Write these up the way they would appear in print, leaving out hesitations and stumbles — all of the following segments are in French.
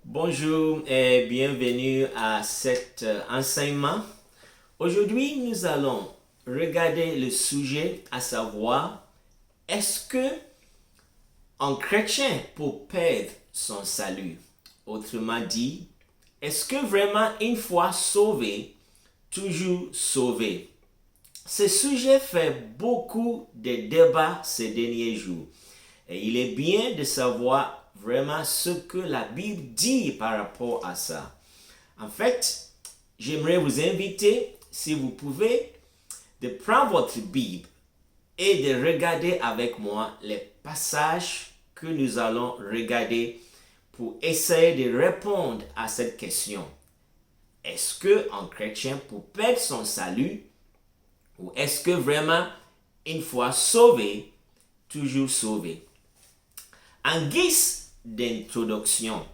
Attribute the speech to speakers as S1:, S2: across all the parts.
S1: Bonjour et bienvenue à cet enseignement. Aujourd'hui, nous allons regarder le sujet, à savoir, est-ce que un chrétien peut perdre son salut? Autrement dit, est-ce que vraiment une fois sauvé, toujours sauvé? Ce sujet fait beaucoup de débats ces derniers jours. Et il est bien de savoir vraiment ce que la Bible dit par rapport à ça. En fait, j'aimerais vous inviter, si vous pouvez, de prendre votre Bible et de regarder avec moi les passages que nous allons regarder pour essayer de répondre à cette question. Est-ce qu'un chrétien peut perdre son salut ou est-ce que vraiment, une fois sauvé, toujours sauvé? En guise d'introduction,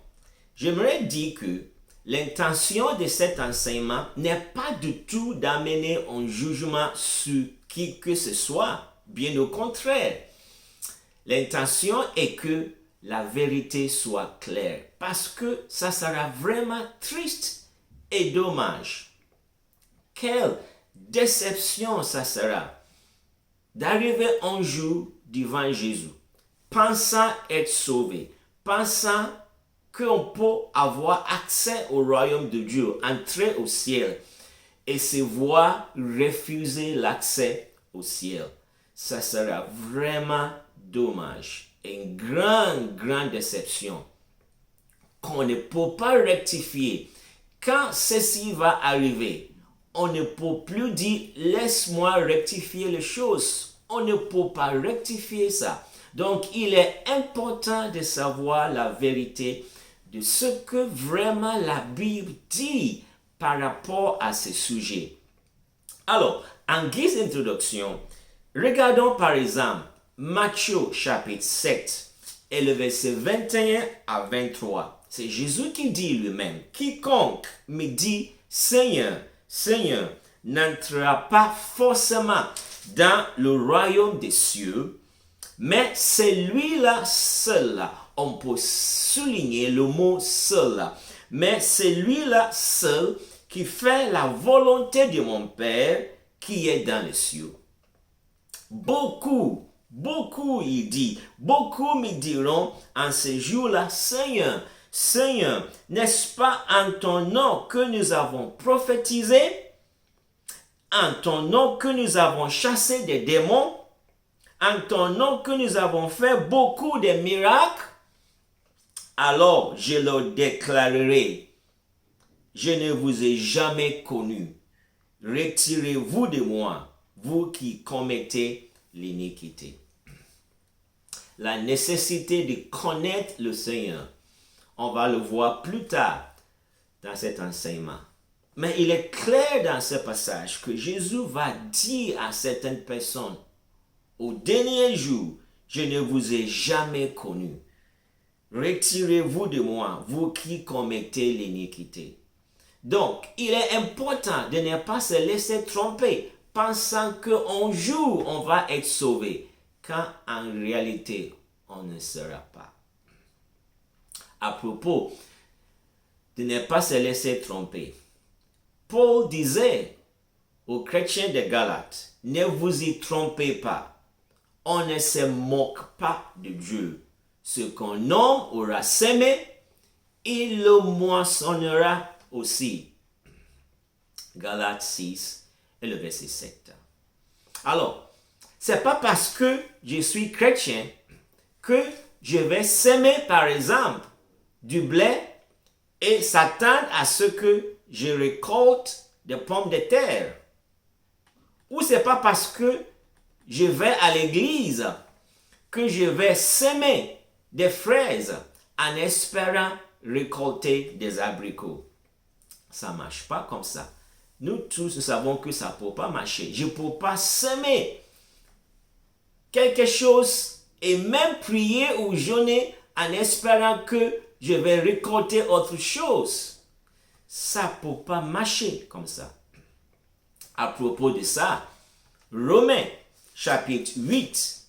S1: j'aimerais dire que l'intention de cet enseignement n'est pas du tout d'amener un jugement sur qui que ce soit, bien au contraire. L'intention est que la vérité soit claire, parce que ça sera vraiment triste et dommage. Quelle déception ça sera d'arriver un jour devant Jésus, pensant être sauvé, pensant qu'on peut avoir accès au royaume de Dieu, entrer au ciel, et se voir refuser l'accès au ciel. Ça sera vraiment dommage. Une grande déception qu'on ne peut pas rectifier. Quand ceci va arriver, on ne peut plus dire « laisse-moi rectifier les choses ». On ne peut pas rectifier ça. Donc, il est important de savoir la vérité de ce que vraiment la Bible dit par rapport à ce sujet. Alors, en guise d'introduction, regardons par exemple Matthieu chapitre 7 et le verset 21 à 23. C'est Jésus qui dit lui-même, « Quiconque me dit « Seigneur, Seigneur » n'entrera pas forcément dans le royaume des cieux, mais celui-là seul, on peut souligner le mot seul, mais celui-là seul qui fait la volonté de mon Père qui est dans les cieux. » Beaucoup, il dit, beaucoup me diront en ce jour-là, Seigneur, Seigneur, n'est-ce pas en ton nom que nous avons prophétisé? En ton nom que nous avons chassé des démons? En ton nom que nous avons fait beaucoup de miracles? Alors je leur déclarerai, je ne vous ai jamais connu. Retirez-vous de moi, vous qui commettez l'iniquité. La nécessité de connaître le Seigneur, on va le voir plus tard dans cet enseignement. Mais il est clair dans ce passage que Jésus va dire à certaines personnes, au dernier jour, je ne vous ai jamais connu. Retirez-vous de moi, vous qui commettez l'iniquité. Donc, il est important de ne pas se laisser tromper, pensant qu'un jour on va être sauvé, quand en réalité on ne sera pas. À propos de ne pas se laisser tromper, Paul disait aux chrétiens de Galates, ne vous y trompez pas, on ne se moque pas de Dieu. Ce qu'un homme aura semé, il le moissonnera aussi. Galates 6 et le verset 7. Alors, c'est pas parce que je suis chrétien que je vais semer, par exemple, du blé et s'attendre à ce que je récolte des pommes de terre. Ou c'est pas parce que je vais à l'église que je vais semer des fraises en espérant récolter des abricots. Ça ne marche pas comme ça. Nous tous, nous savons que ça ne peut pas marcher. Je ne peux pas semer quelque chose et même prier ou jeûner en espérant que je vais récolter autre chose. Ça ne peut pas marcher comme ça. À propos de ça, Romains chapitre 8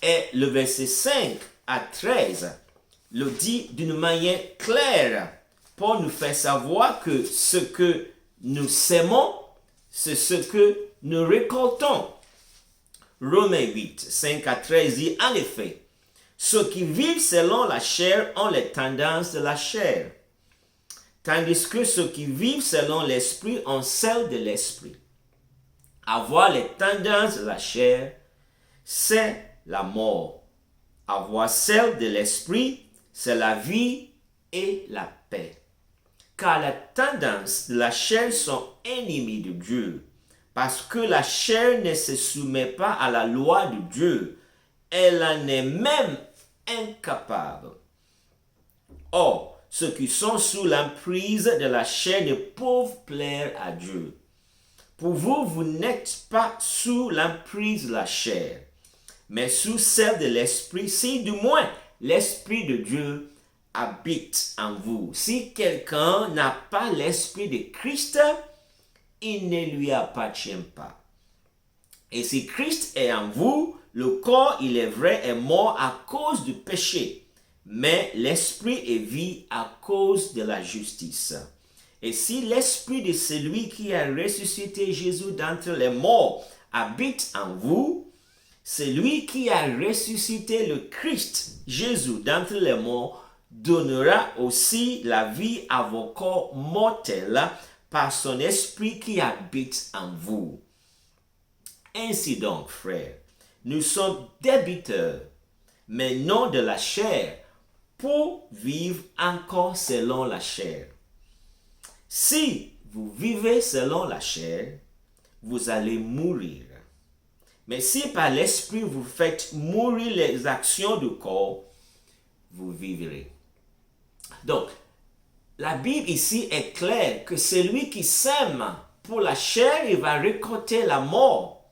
S1: et le verset 5 à 13, le dit d'une manière claire pour nous faire savoir que ce que nous sèmons, c'est ce que nous récoltons. Romains 8, 5 à 13 dit en effet, ceux qui vivent selon la chair ont les tendances de la chair, tandis que ceux qui vivent selon l'esprit ont celles de l'esprit. Avoir les tendances de la chair, c'est la mort. Avoir celles de l'esprit, c'est la vie et la paix. Car les tendances de la chair sont ennemies de Dieu, parce que la chair ne se soumet pas à la loi de Dieu, elle en est même incapable. Or, ceux qui sont sous l'emprise de la chair ne peuvent plaire à Dieu. Pour vous, vous n'êtes pas sous l'emprise de la chair, mais sous celle de l'esprit, si du moins l'esprit de Dieu habite en vous. Si quelqu'un n'a pas l'esprit de Christ, il ne lui appartient pas. Et si Christ est en vous, le corps, il est vrai, est mort à cause du péché, mais l'esprit est vie à cause de la justice. Et si l'esprit de celui qui a ressuscité Jésus d'entre les morts habite en vous, celui qui a ressuscité le Christ, Jésus d'entre les morts, donnera aussi la vie à vos corps mortels par son esprit qui habite en vous. Ainsi donc, frères, nous sommes débiteurs, mais non de la chair, pour vivre encore selon la chair. Si vous vivez selon la chair, vous allez mourir. Mais si par l'esprit vous faites mourir les actions du corps, vous vivrez. Donc, la Bible ici est claire que celui qui sème pour la chair, il va récolter la mort.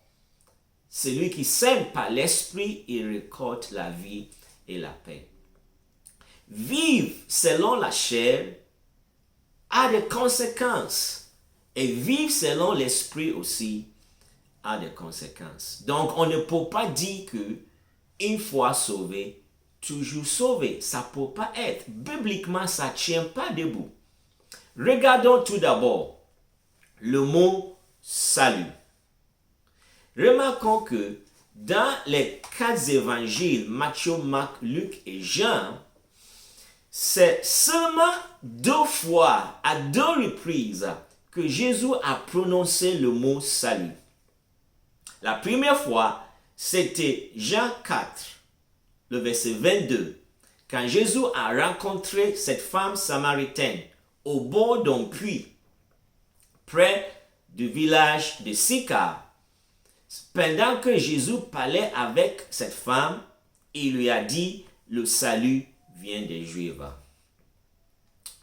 S1: Celui qui sème par l'esprit, il récolte la vie et la paix. Vivre selon la chair a des conséquences. Et vivre selon l'esprit aussi a des conséquences. Donc, on ne peut pas dire que une fois sauvé, toujours sauvé. Ça ne peut pas être. Bibliquement, ça ne tient pas debout. Regardons tout d'abord le mot salut. Remarquons que dans les 4 évangiles, Matthieu, Marc, Luc et Jean, c'est seulement 2 fois, à 2 reprises, que Jésus a prononcé le mot salut. La première fois, c'était Jean 4, le verset 22, quand Jésus a rencontré cette femme samaritaine au bord d'un puits, près du village de Sychar. Pendant que Jésus parlait avec cette femme, il lui a dit, le salut vient des Juifs.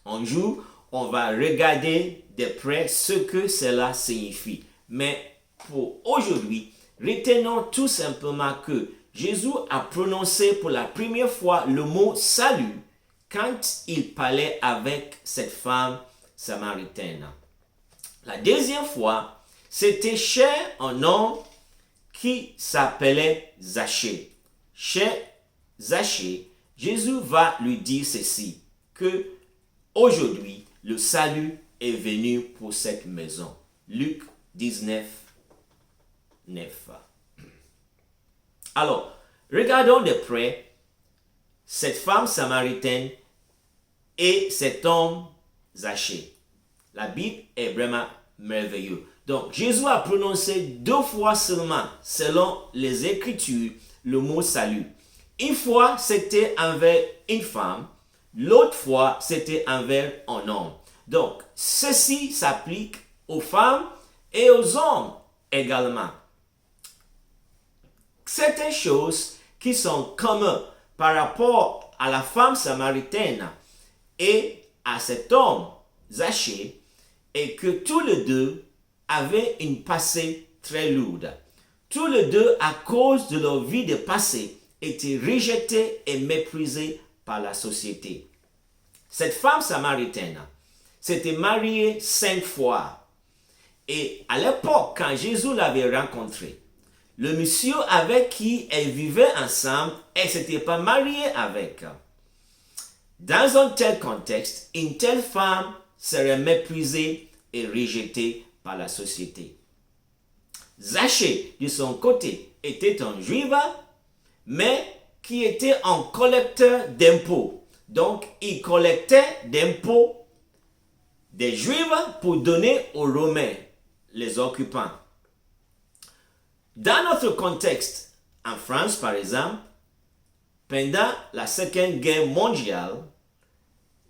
S1: Un jour, on va regarder de près ce que cela signifie. Mais pour aujourd'hui, retenons tout simplement que Jésus a prononcé pour la première fois le mot salut quand il parlait avec cette femme samaritaine. La deuxième fois, c'était chez un homme qui s'appelait Zachée. Chez Zachée, Jésus va lui dire ceci, que aujourd'hui, le salut est venu pour cette maison. Luc 19, 9. Alors, regardons de près cette femme samaritaine et cet homme Zachée. La Bible est vraiment merveilleuse. Donc, Jésus a prononcé 2 fois seulement, selon les Écritures, le mot salut. Une fois, c'était envers une femme. L'autre fois, c'était envers un homme. Donc, ceci s'applique aux femmes et aux hommes également. Certaines choses qui sont communes par rapport à la femme samaritaine et à cet homme, Zachée, est que tous les deux avaient une passé très lourde. Tous les deux, à cause de leur vie de passé, étaient rejetés et méprisés par la société. Cette femme samaritaine s'était mariée 5 fois. Et à l'époque, quand Jésus l'avait rencontrée, le monsieur avec qui elle vivait ensemble, elle ne s'était pas mariée avec. Dans un tel contexte, une telle femme serait méprisée et rejetée par la société. Zachée, de son côté, était un juif, mais qui était un collecteur d'impôts. Donc, il collectait d'impôts des Juifs pour donner aux Romains, les occupants. Dans notre contexte, en France par exemple, pendant la Seconde Guerre mondiale,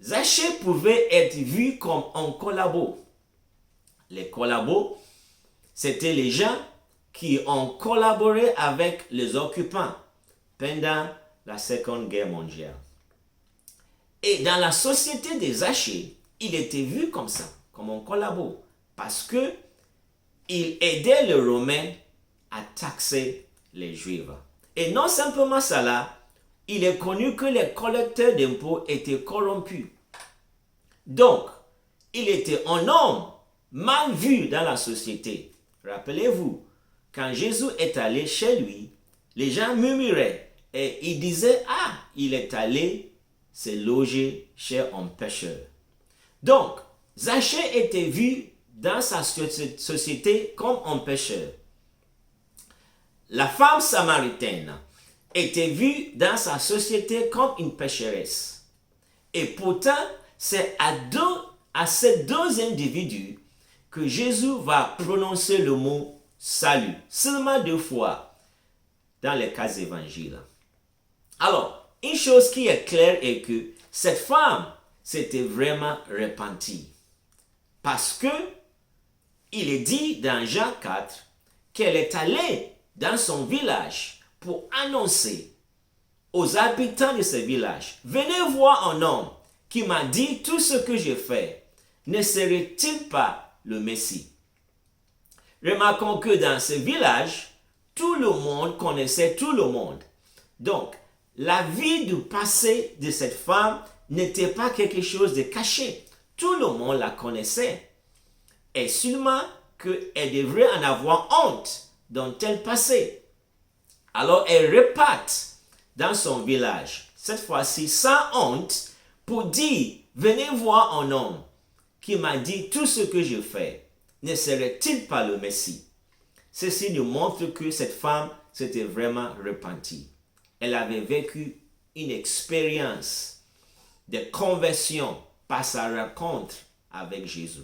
S1: Zachée pouvait être vu comme un collabo. Les collabos, c'était les gens qui ont collaboré avec les occupants pendant la Seconde Guerre mondiale. Et dans la société des Zachée, il était vu comme ça, comme un collabo, parce que il aidait les Romains à taxer les Juifs. Et non simplement cela, il est connu que les collecteurs d'impôts étaient corrompus. Donc, il était un homme mal vu dans la société. Rappelez-vous, quand Jésus est allé chez lui, les gens murmuraient et ils disaient, ah, il est allé se loger chez un pécheur. Donc, Zachée était vu dans sa société comme un pécheur. La femme samaritaine était vue dans sa société comme une pécheresse. Et pourtant, c'est à ces deux individus que Jésus va prononcer le mot salut, seulement 2 fois dans les 4 évangiles. Alors, une chose qui est claire est que cette femme s'était vraiment repentie. Parce que il est dit dans Jean 4 qu'elle est allée dans son village pour annoncer aux habitants de ce village, venez voir un homme qui m'a dit tout ce que j'ai fait. Ne serait-il pas le Messie? Remarquons que dans ce village, tout le monde connaissait tout le monde. Donc, la vie du passé de cette femme n'était pas quelque chose de caché. Tout le monde la connaissait. Et sûrement qu'elle devrait en avoir honte d'un tel passé. Alors elle repart dans son village, cette fois-ci sans honte, pour dire, venez voir un homme qui m'a dit tout ce que je fais. Ne serait-il pas le Messie? Ceci nous montre que cette femme s'était vraiment repentie. Elle avait vécu une expérience de conversion par sa rencontre avec Jésus.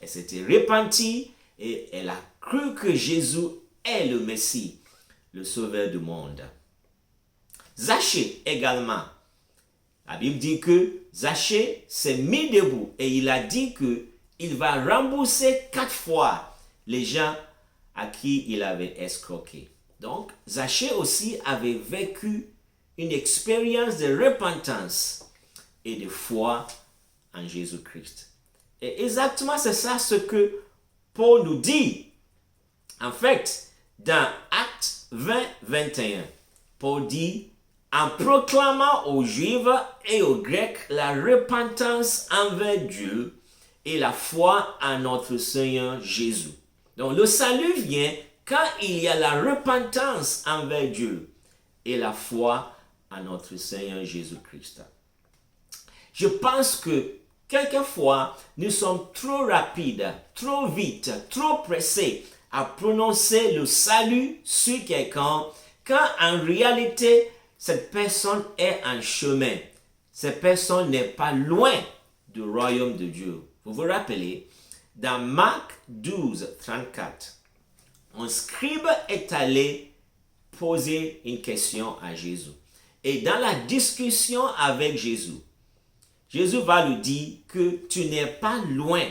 S1: Elle s'était repentie et elle a cru que Jésus est le Messie, le Sauveur du monde. Zachée également. La Bible dit que Zachée s'est mis debout et il a dit qu'il va rembourser 4 fois les gens à qui il avait escroqué. Donc, Zachée aussi avait vécu une expérience de repentance et de foi en Jésus-Christ. Et exactement c'est ça ce que Paul nous dit. En fait, dans Actes 20, 21, Paul dit, en proclamant aux Juifs et aux Grecs la repentance envers Dieu et la foi en notre Seigneur Jésus. Donc le salut vient quand il y a la repentance envers Dieu et la foi en notre Seigneur Jésus-Christ. Je pense que quelquefois, nous sommes trop rapides, trop vite, trop pressés à prononcer le salut sur quelqu'un quand en réalité, cette personne est en chemin. Cette personne n'est pas loin du royaume de Dieu. Vous vous rappelez, dans Marc 12, 34, un scribe est allé poser une question à Jésus. Et dans la discussion avec Jésus, Jésus va lui dire que tu n'es pas loin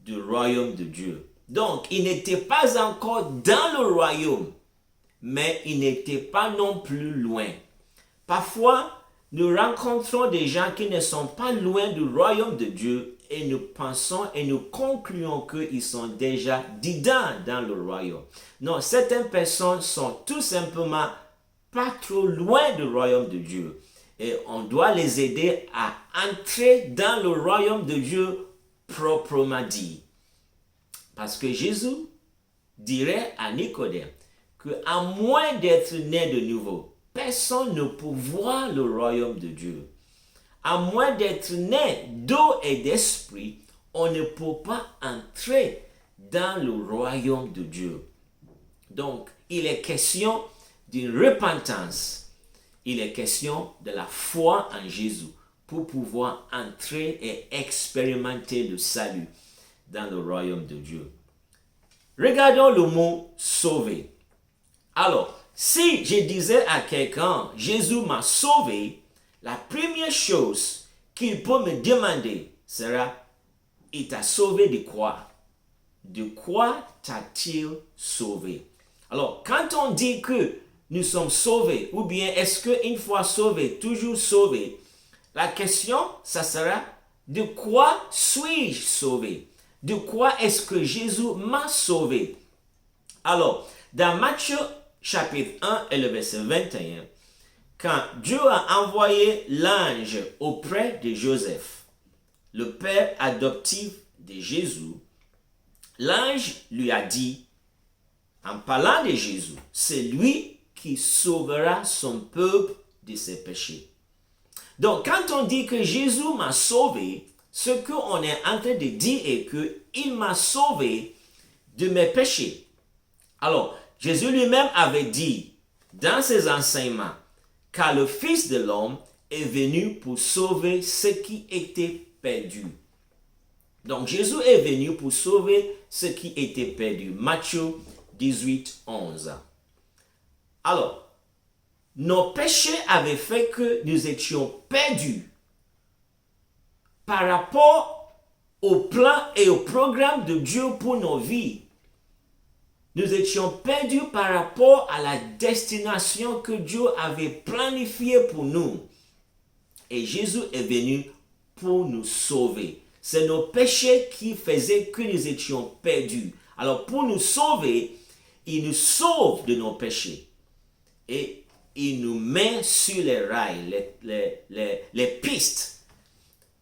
S1: du royaume de Dieu. Donc, il n'était pas encore dans le royaume, mais il n'était pas non plus loin. Parfois, nous rencontrons des gens qui ne sont pas loin du royaume de Dieu et nous pensons et nous concluons qu'ils sont déjà dedans dans le royaume. Non, certaines personnes sont tout simplement pas trop loin du royaume de Dieu. Et on doit les aider à entrer dans le royaume de Dieu proprement dit. Parce que Jésus dirait à Nicodème qu'à moins d'être né de nouveau, personne ne peut voir le royaume de Dieu. à moins d'être né d'eau et d'esprit, on ne peut pas entrer dans le royaume de Dieu. Donc, il est question d'une repentance. Il est question de la foi en Jésus pour pouvoir entrer et expérimenter le salut dans le royaume de Dieu. Regardons le mot sauver. Alors, si je disais à quelqu'un, Jésus m'a sauvé, la première chose qu'il peut me demander sera, il t'a sauvé de quoi? De quoi t'a-t-il sauvé? Alors, quand on dit que nous sommes sauvés, ou bien est-ce qu'une fois sauvés, toujours sauvés, la question, ça sera, de quoi suis-je sauvé? De quoi est-ce que Jésus m'a sauvé? Alors, dans Matthieu chapitre 1 et le verset 21, quand Dieu a envoyé l'ange auprès de Joseph, le père adoptif de Jésus, l'ange lui a dit, en parlant de Jésus, c'est lui qui sauvera son peuple de ses péchés. Donc, quand on dit que Jésus m'a sauvé, ce qu'on est en train de dire est qu'il m'a sauvé de mes péchés. Alors, Jésus lui-même avait dit dans ses enseignements, car le Fils de l'homme est venu pour sauver ce qui était perdu. Donc, Jésus est venu pour sauver ce qui était perdu. Matthieu 18, 11. Alors, nos péchés avaient fait que nous étions perdus par rapport au plan et au programme de Dieu pour nos vies. Nous étions perdus par rapport à la destination que Dieu avait planifiée pour nous. Et Jésus est venu pour nous sauver. C'est nos péchés qui faisaient que nous étions perdus. Alors pour nous sauver, il nous sauve de nos péchés. Et il nous met sur les rails, les pistes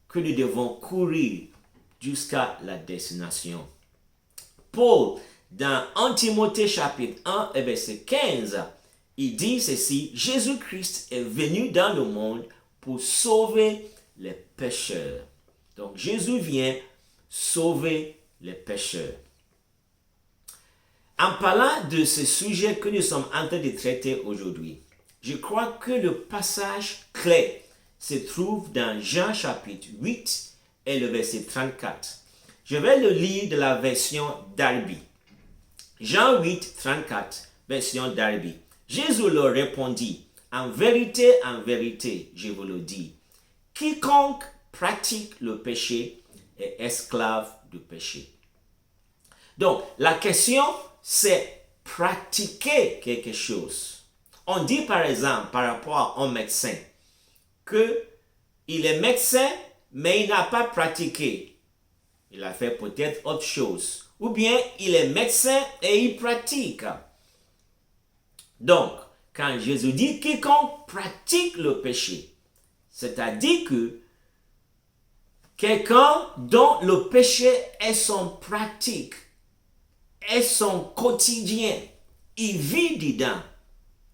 S1: que nous devons courir jusqu'à la destination. Paul, dans 1 Timothée chapitre 1 et verset 15, il dit ceci, Jésus-Christ est venu dans le monde pour sauver les pécheurs. Donc Jésus vient sauver les pécheurs. En parlant de ce sujet que nous sommes en train de traiter aujourd'hui, je crois que le passage clé se trouve dans Jean chapitre 8 et le verset 34. Je vais le lire de la version Darby. Jean 8, 34, version Darby. Jésus leur répondit, en vérité, je vous le dis, quiconque pratique le péché est esclave du péché. Donc, la question, c'est pratiquer quelque chose. On dit par exemple, par rapport à un médecin, qu'il est médecin, mais il n'a pas pratiqué. Il a fait peut-être autre chose. Ou bien, il est médecin et il pratique. Donc, quand Jésus dit quiconque pratique le péché, c'est-à-dire que quelqu'un dont le péché est son pratique, est son quotidien, il vit dedans,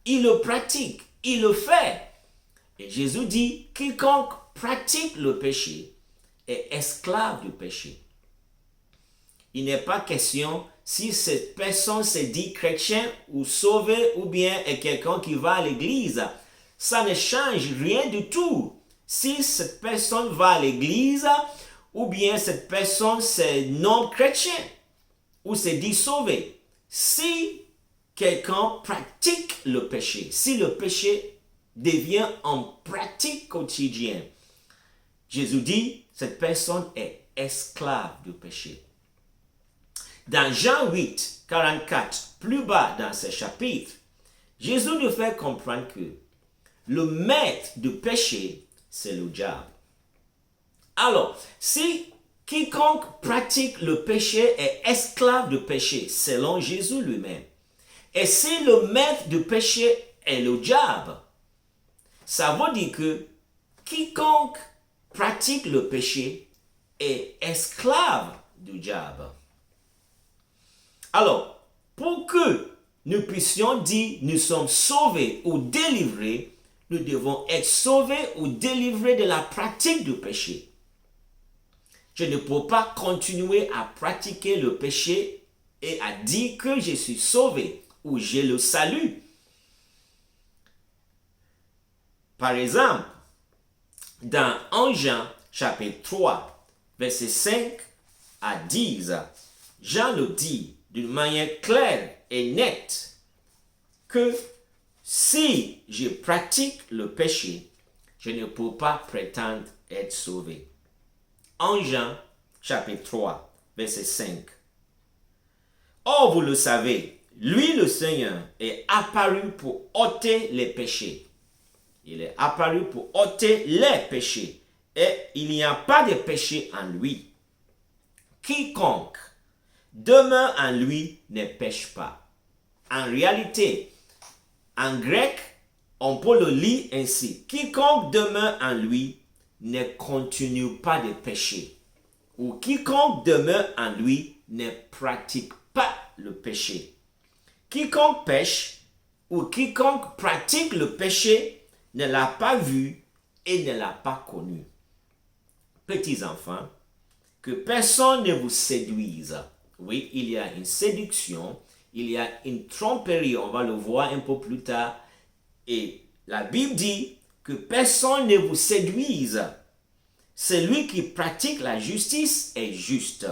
S1: il le pratique, il le fait. Et Jésus dit, quiconque pratique le péché est esclave du péché. Il n'est pas question si cette personne se dit chrétien ou sauvé ou bien est quelqu'un qui va à l'église. Ça ne change rien du tout. Si cette personne va à l'église ou bien cette personne c'est non chrétien ou se dit sauvé. Si quelqu'un pratique le péché, si le péché devient en pratique quotidienne, Jésus dit cette personne est esclave du péché. Dans Jean 8, 44, plus bas dans ce chapitre, Jésus nous fait comprendre que le maître du péché, c'est le diable. Alors, si quiconque pratique le péché est esclave du péché, selon Jésus lui-même, et si le maître du péché est le diable, ça veut dire que quiconque pratique le péché est esclave du diable. Alors, pour que nous puissions dire nous sommes sauvés ou délivrés, nous devons être sauvés ou délivrés de la pratique du péché. Je ne peux pas continuer à pratiquer le péché et à dire que je suis sauvé ou j'ai le salut. Par exemple, dans 1 Jean chapitre 3, verset 5 à 10, Jean le dit d'une manière claire et nette que si je pratique le péché, je ne peux pas prétendre être sauvé. 1 Jean chapitre 3, verset 5. Or, vous le savez, lui le Seigneur est apparu pour ôter les péchés. Il est apparu pour ôter les péchés. Et il n'y a pas de péché en lui. Quiconque demeure en lui ne pêche pas. En réalité, en grec, on peut le lire ainsi. Quiconque demeure en lui ne continue pas de pécher. Ou quiconque demeure en lui ne pratique pas le péché. Quiconque pêche ou quiconque pratique le péché ne l'a pas vu et ne l'a pas connu. Petits enfants, que personne ne vous séduise. Oui, il y a une séduction, il y a une tromperie, on va le voir un peu plus tard. Et la Bible dit que personne ne vous séduise. Celui qui pratique la justice est juste,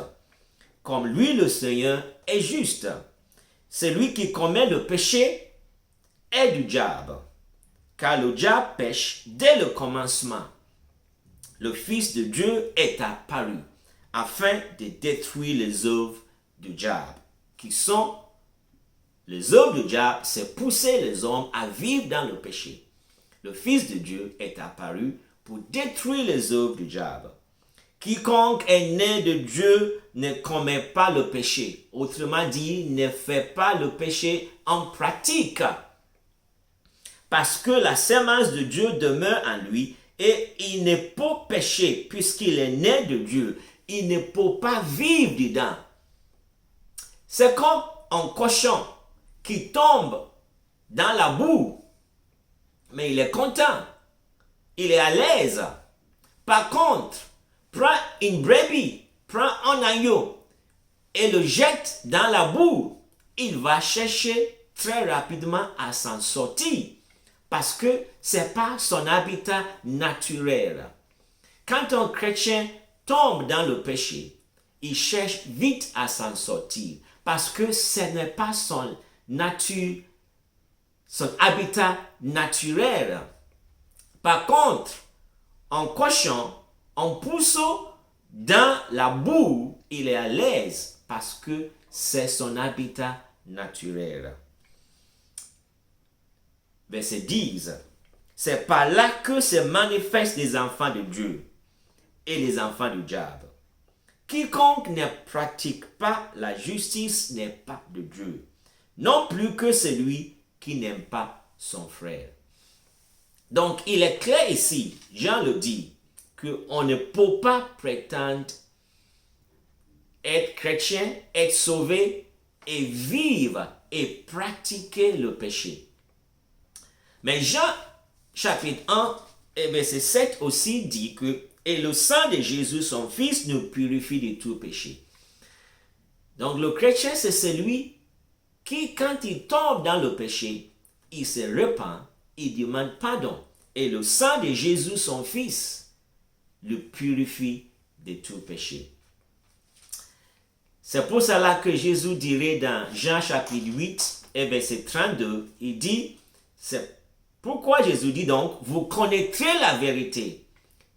S1: comme lui le Seigneur est juste. Celui qui commet le péché est du diable, car le diable pêche dès le commencement. Le Fils de Dieu est apparu afin de détruire les œuvres du diable. Qui sont les œuvres du diable, c'est pousser les hommes à vivre dans le péché. Le Fils de Dieu est apparu pour détruire les œuvres du diable. Quiconque est né de Dieu ne commet pas le péché. Autrement dit, ne fait pas le péché en pratique. Parce que la sémence de Dieu demeure en lui et il ne peut pécher puisqu'il est né de Dieu. Il ne peut pas vivre dedans. C'est comme un cochon qui tombe dans la boue, mais il est content, il est à l'aise. Par contre, prends une brebis, prends un agneau et le jette dans la boue, il va chercher très rapidement à s'en sortir parce que ce n'est pas son habitat naturel. Quand un chrétien tombe dans le péché, il cherche vite à s'en sortir parce que ce n'est pas son habitat naturel. Par contre, un cochon, un pousseau dans la boue, il est à l'aise parce que c'est son habitat naturel. Verset 10. C'est par là que se manifestent les enfants de Dieu et les enfants du diable. Quiconque ne pratique pas la justice n'est pas de Dieu, non plus que celui qui n'aime pas son frère. Donc, il est clair ici, Jean le dit, qu'on ne peut pas prétendre être chrétien, être sauvé et vivre et pratiquer le péché. Mais Jean, chapitre 1, et verset 7 aussi dit que « Et le sang de Jésus, son Fils, nous purifie de tout péché. » Donc, le chrétien, c'est celui qui, quand il tombe dans le péché, il se repent, il demande pardon. Et le sang de Jésus, son Fils, le purifie de tout péché. C'est pour cela que Jésus dirait dans Jean chapitre 8 et verset 32, il dit, c'est pourquoi Jésus dit donc, vous connaîtrez la vérité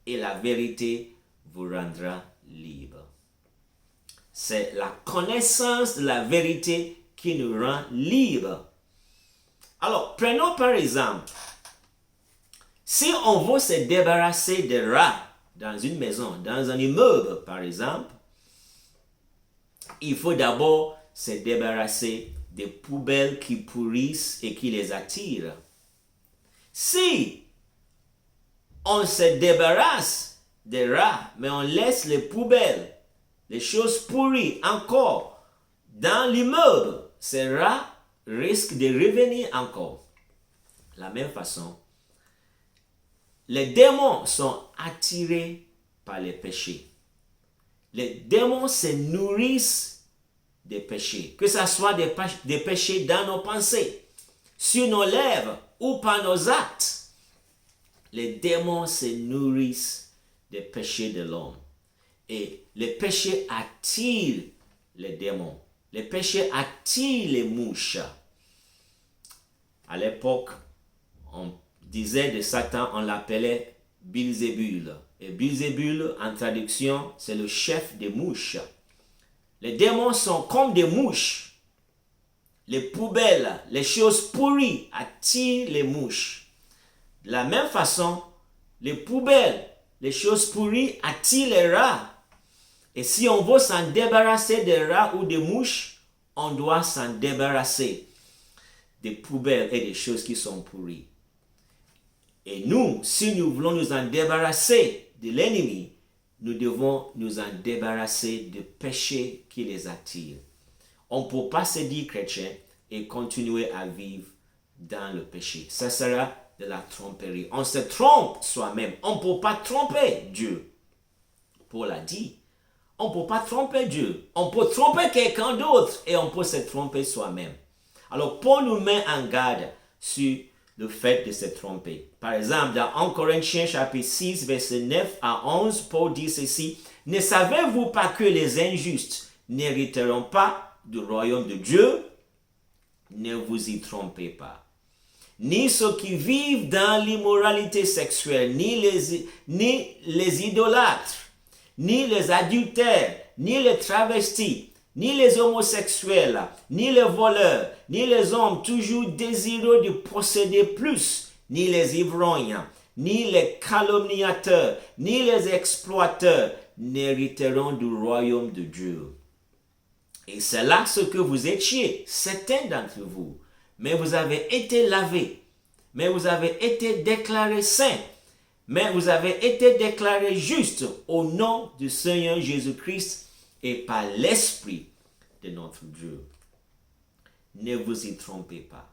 S1: et la vérité vous rendra libre. C'est la connaissance de la vérité qui nous rend libres. Alors, prenons par exemple, si on veut se débarrasser des rats dans une maison, dans un immeuble par exemple, il faut d'abord se débarrasser des poubelles qui pourrissent et qui les attirent. Si on se débarrasse des rats, mais on laisse les poubelles, les choses pourries encore dans l'immeuble, ces rats risquent de revenir encore. De la même façon, les démons sont attirés par les péchés. Les démons se nourrissent des péchés, que ce soit des péchés dans nos pensées, sur nos lèvres ou par nos actes. Les démons se nourrissent des péchés de l'homme. Et les péchés attirent les démons. Les péchés attirent les mouches. À l'époque, on disait de Satan, on l'appelait Belzébul. Et Belzébul, en traduction, c'est le chef des mouches. Les démons sont comme des mouches. Les poubelles, les choses pourries attirent les mouches. De la même façon, les poubelles, les choses pourries attirent les rats. Et si on veut s'en débarrasser des rats ou des mouches, on doit s'en débarrasser des poubelles et des choses qui sont pourries. Et nous, si nous voulons nous en débarrasser de l'ennemi, nous devons nous en débarrasser de péchés qui les attirent. On ne peut pas se dire chrétien et continuer à vivre dans le péché. Ça sera de la tromperie. On se trompe soi-même. On ne peut pas tromper Dieu. Paul a dit, on ne peut pas tromper Dieu. On peut tromper quelqu'un d'autre et on peut se tromper soi-même. Alors, Paul nous met en garde sur le fait de se tromper. Par exemple, dans 1 Corinthiens chapitre 6, verset 9 à 11, Paul dit ceci, « Ne savez-vous pas que les injustes n'hériteront pas du royaume de Dieu? Ne vous y trompez pas. Ni ceux qui vivent dans l'immoralité sexuelle, ni les idolâtres, ni les adultères, ni les travestis, ni les homosexuels, ni les voleurs, ni les hommes toujours désireux de posséder plus, ni les ivrognes, ni les calomniateurs, ni les exploiteurs n'hériteront du royaume de Dieu. Et c'est là ce que vous étiez, certains d'entre vous. Mais vous avez été lavés, mais vous avez été déclarés saints, mais vous avez été déclarés justes au nom du Seigneur Jésus-Christ et par l'Esprit de notre Dieu. Ne vous y trompez pas.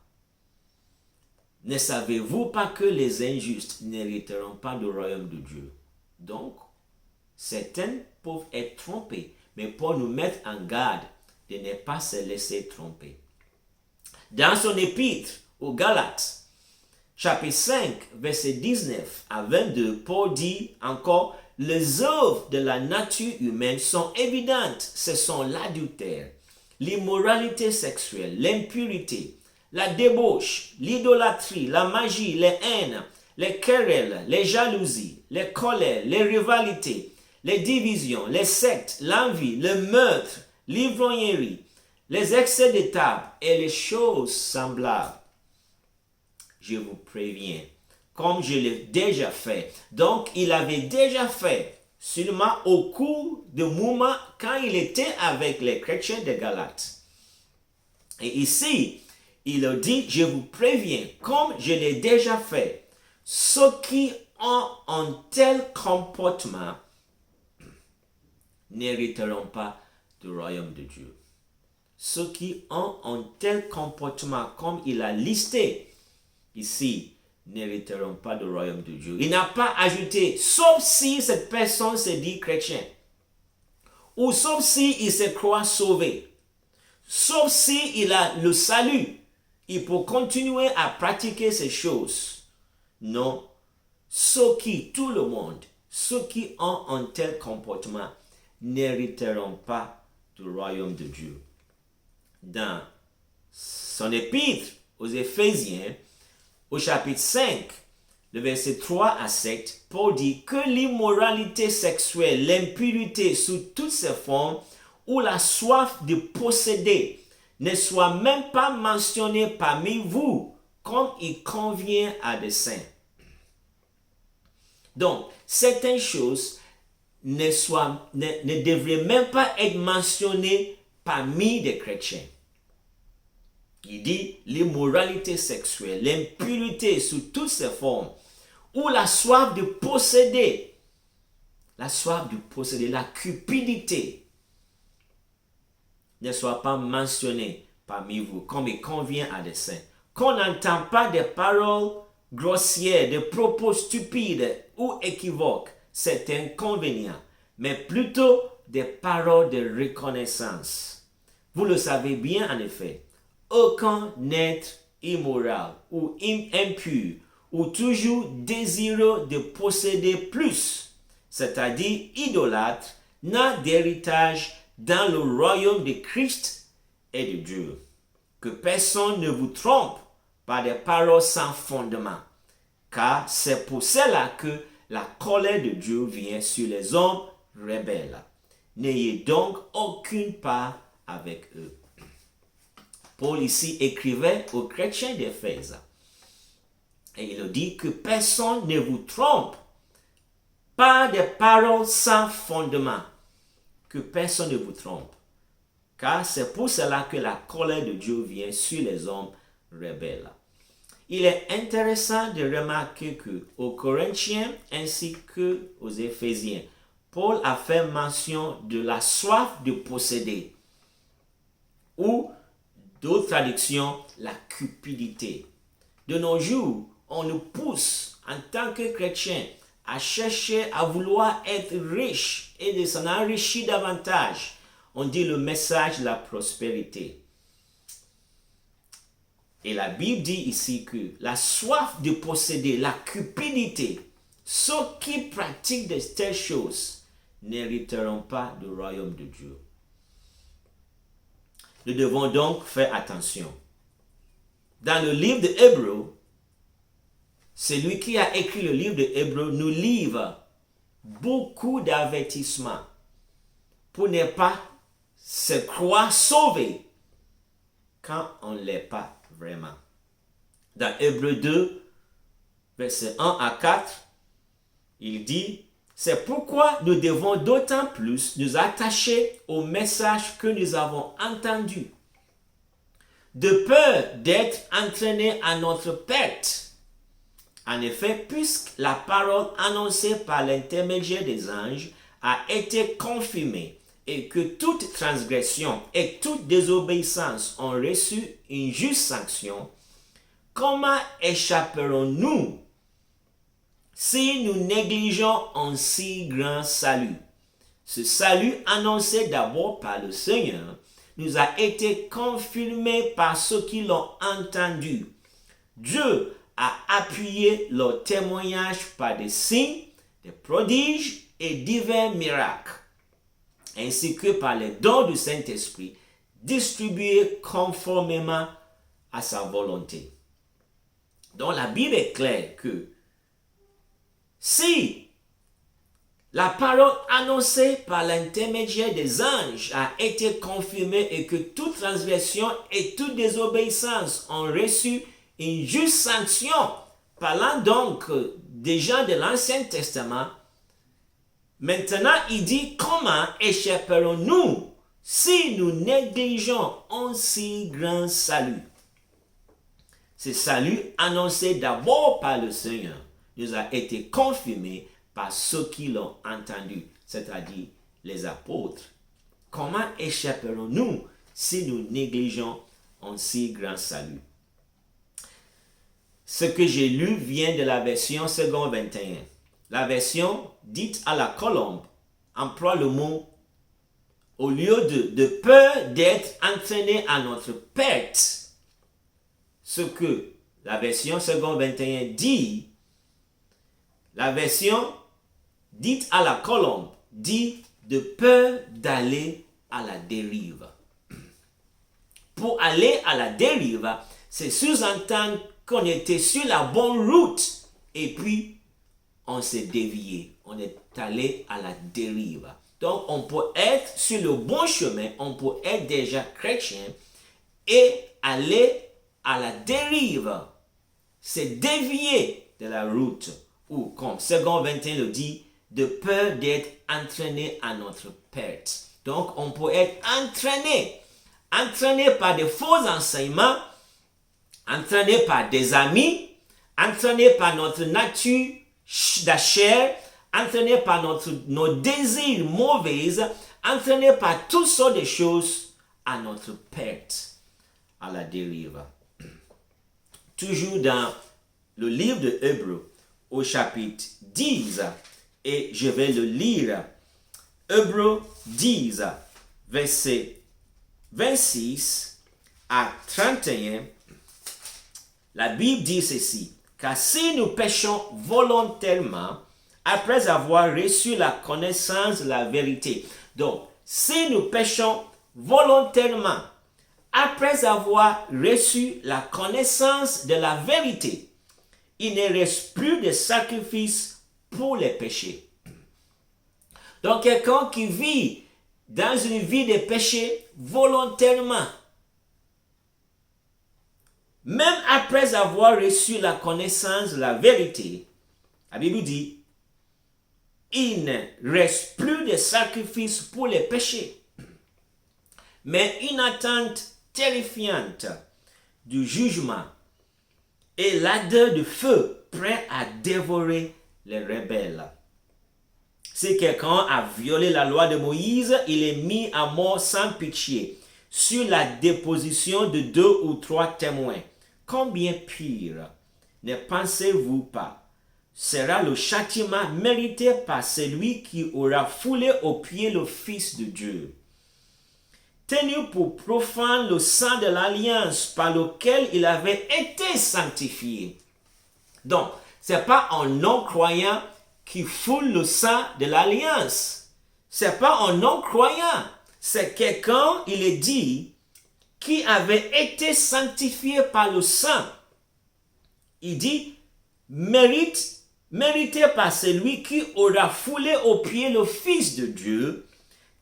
S1: Ne savez-vous pas que les injustes n'hériteront pas du royaume de Dieu? Donc, certains peuvent être trompés, mais pour nous mettre en garde de ne pas se laisser tromper. Dans son épître aux Galates, chapitre 5, verset 19 à 22, Paul dit encore, « Les œuvres de la nature humaine sont évidentes. Ce sont l'adultère, l'immoralité sexuelle, l'impurité, la débauche, l'idolâtrie, la magie, les haines, les querelles, les jalousies, les colères, les rivalités, les divisions, les sectes, l'envie, le meurtre, l'ivrognerie, les excès de table et les choses semblables. Je vous préviens, comme je l'ai déjà fait. » Donc, il avait déjà fait, seulement au cours de moments quand il était avec les chrétiens de Galates. Et ici, il dit, je vous préviens, comme je l'ai déjà fait, ceux qui ont un tel comportement n'hériteront pas du royaume de Dieu. Ceux qui ont un tel comportement, comme il a listé ici, n'hériteront pas du royaume de Dieu. Il n'a pas ajouté, sauf si cette personne se dit chrétien, ou sauf si il se croit sauvé, sauf si il a le salut, il peut continuer à pratiquer ces choses. Non, tout le monde, ceux qui ont un tel comportement, n'hériteront pas du royaume de Dieu. Dans son épître aux Éphésiens, au chapitre 5, le verset 3 à 7, Paul dit que l'immoralité sexuelle, l'impurité sous toutes ses formes, ou la soif de posséder, ne soit même pas mentionnée parmi vous, comme il convient à des saints. Donc, certaines choses ne devraient même pas être mentionnées parmi des chrétiens. Il dit l'immoralité sexuelle, l'impurité sous toutes ses formes, ou la soif de posséder, la cupidité, ne soit pas mentionnée parmi vous, comme il convient à des saints. Qu'on n'entend pas des paroles grossières, de propos stupides ou équivoques, c'est inconvénient, mais plutôt des paroles de reconnaissance. Vous le savez bien en effet, aucun être immoral ou impur ou toujours désireux de posséder plus, c'est-à-dire idolâtre, n'a d'héritage dans le royaume de Christ et de Dieu. Que personne ne vous trompe par des paroles sans fondement, car c'est pour cela que la colère de Dieu vient sur les hommes rebelles. N'ayez donc aucune part avec eux. Paul ici écrivait aux chrétiens d'Éphèse. Et il dit que personne ne vous trompe par des paroles sans fondement. Que personne ne vous trompe. Car c'est pour cela que la colère de Dieu vient sur les hommes rebelles. Il est intéressant de remarquer qu'aux Corinthiens ainsi qu'aux Éphésiens, Paul a fait mention de la soif de posséder, ou d'autres traductions, la cupidité. De nos jours, on nous pousse en tant que chrétiens à chercher à vouloir être riche et de s'en enrichir davantage. On dit le message de la prospérité. Et la Bible dit ici que la soif de posséder, la cupidité, ceux qui pratiquent de telles choses n'hériteront pas du royaume de Dieu. Nous devons donc faire attention. Dans le livre de Hébreux, celui qui a écrit le livre de Hébreux nous livre beaucoup d'avertissements pour ne pas se croire sauvé quand on ne l'est pas vraiment. Dans Hébreux 2, versets 1 à 4, il dit: c'est pourquoi nous devons d'autant plus nous attacher au message que nous avons entendu, de peur d'être entraînés à notre perte. En effet, puisque la parole annoncée par l'intermédiaire des anges a été confirmée et que toute transgression et toute désobéissance ont reçu une juste sanction, comment échapperons-nous si nous négligeons un si grand salut? Ce salut annoncé d'abord par le Seigneur nous a été confirmé par ceux qui l'ont entendu. Dieu a appuyé leur témoignage par des signes, des prodiges et divers miracles, ainsi que par les dons du Saint-Esprit distribués conformément à sa volonté. Donc la Bible est claire que si la parole annoncée par l'intermédiaire des anges a été confirmée et que toute transgression et toute désobéissance ont reçu une juste sanction, parlant donc des gens de l'Ancien Testament, maintenant il dit: comment échapperons-nous si nous négligeons un si grand salut? Ce salut annoncé d'abord par le Seigneur nous a été confirmé par ceux qui l'ont entendu, c'est-à-dire les apôtres. Comment échapperons-nous si nous négligeons un si grand salut? Ce que j'ai lu vient de la version second 21. La version dite à la colombe emploie le mot, au lieu de peur d'être entraîné à notre perte. Ce que la version second 21 dit, la version dite à la colombe dit de peur d'aller à la dérive. Pour aller à la dérive, c'est sous-entendre qu'on était sur la bonne route et puis on s'est dévié, on est allé à la dérive. Donc on peut être sur le bon chemin, on peut être déjà chrétien et aller à la dérive, c'est dévier de la route, ou comme second 21 le dit, de peur d'être entraîné à notre perte. Donc on peut être entraîné par de faux enseignements, entraîné par des amis, entraîné par notre nature de chair, entraîné par nos désirs mauvais, entraîné par toutes sortes de choses à notre perte, à la dérive. Toujours dans le livre de Hébreux au chapitre 10 et je vais le lire. Hébreux 10, verset 26 à 31, la Bible dit ceci: car si nous péchons volontairement, après avoir reçu la connaissance de la vérité. Donc, si nous péchons volontairement, après avoir reçu la connaissance de la vérité, il ne reste plus de sacrifice pour les péchés. Donc, quelqu'un qui vit dans une vie de péché volontairement, même après avoir reçu la connaissance de la vérité, la Bible dit, il ne reste plus de sacrifice pour les péchés, mais une attente terrifiante du jugement et l'ardeur de feu prêt à dévorer les rebelles. Si quelqu'un a violé la loi de Moïse, il est mis à mort sans pitié, sur la déposition de 2 ou 3 témoins. Combien pire, ne pensez-vous pas, sera le châtiment mérité par celui qui aura foulé aux pieds le Fils de Dieu, tenu pour profane le sang de l'alliance par lequel il avait été sanctifié. Donc, ce n'est pas un non-croyant qui foule le sang de l'alliance. Ce n'est pas un non-croyant. C'est quelqu'un, il est dit, qui avait été sanctifié par le sang. Il dit, mérité par celui qui aura foulé aux pieds le Fils de Dieu,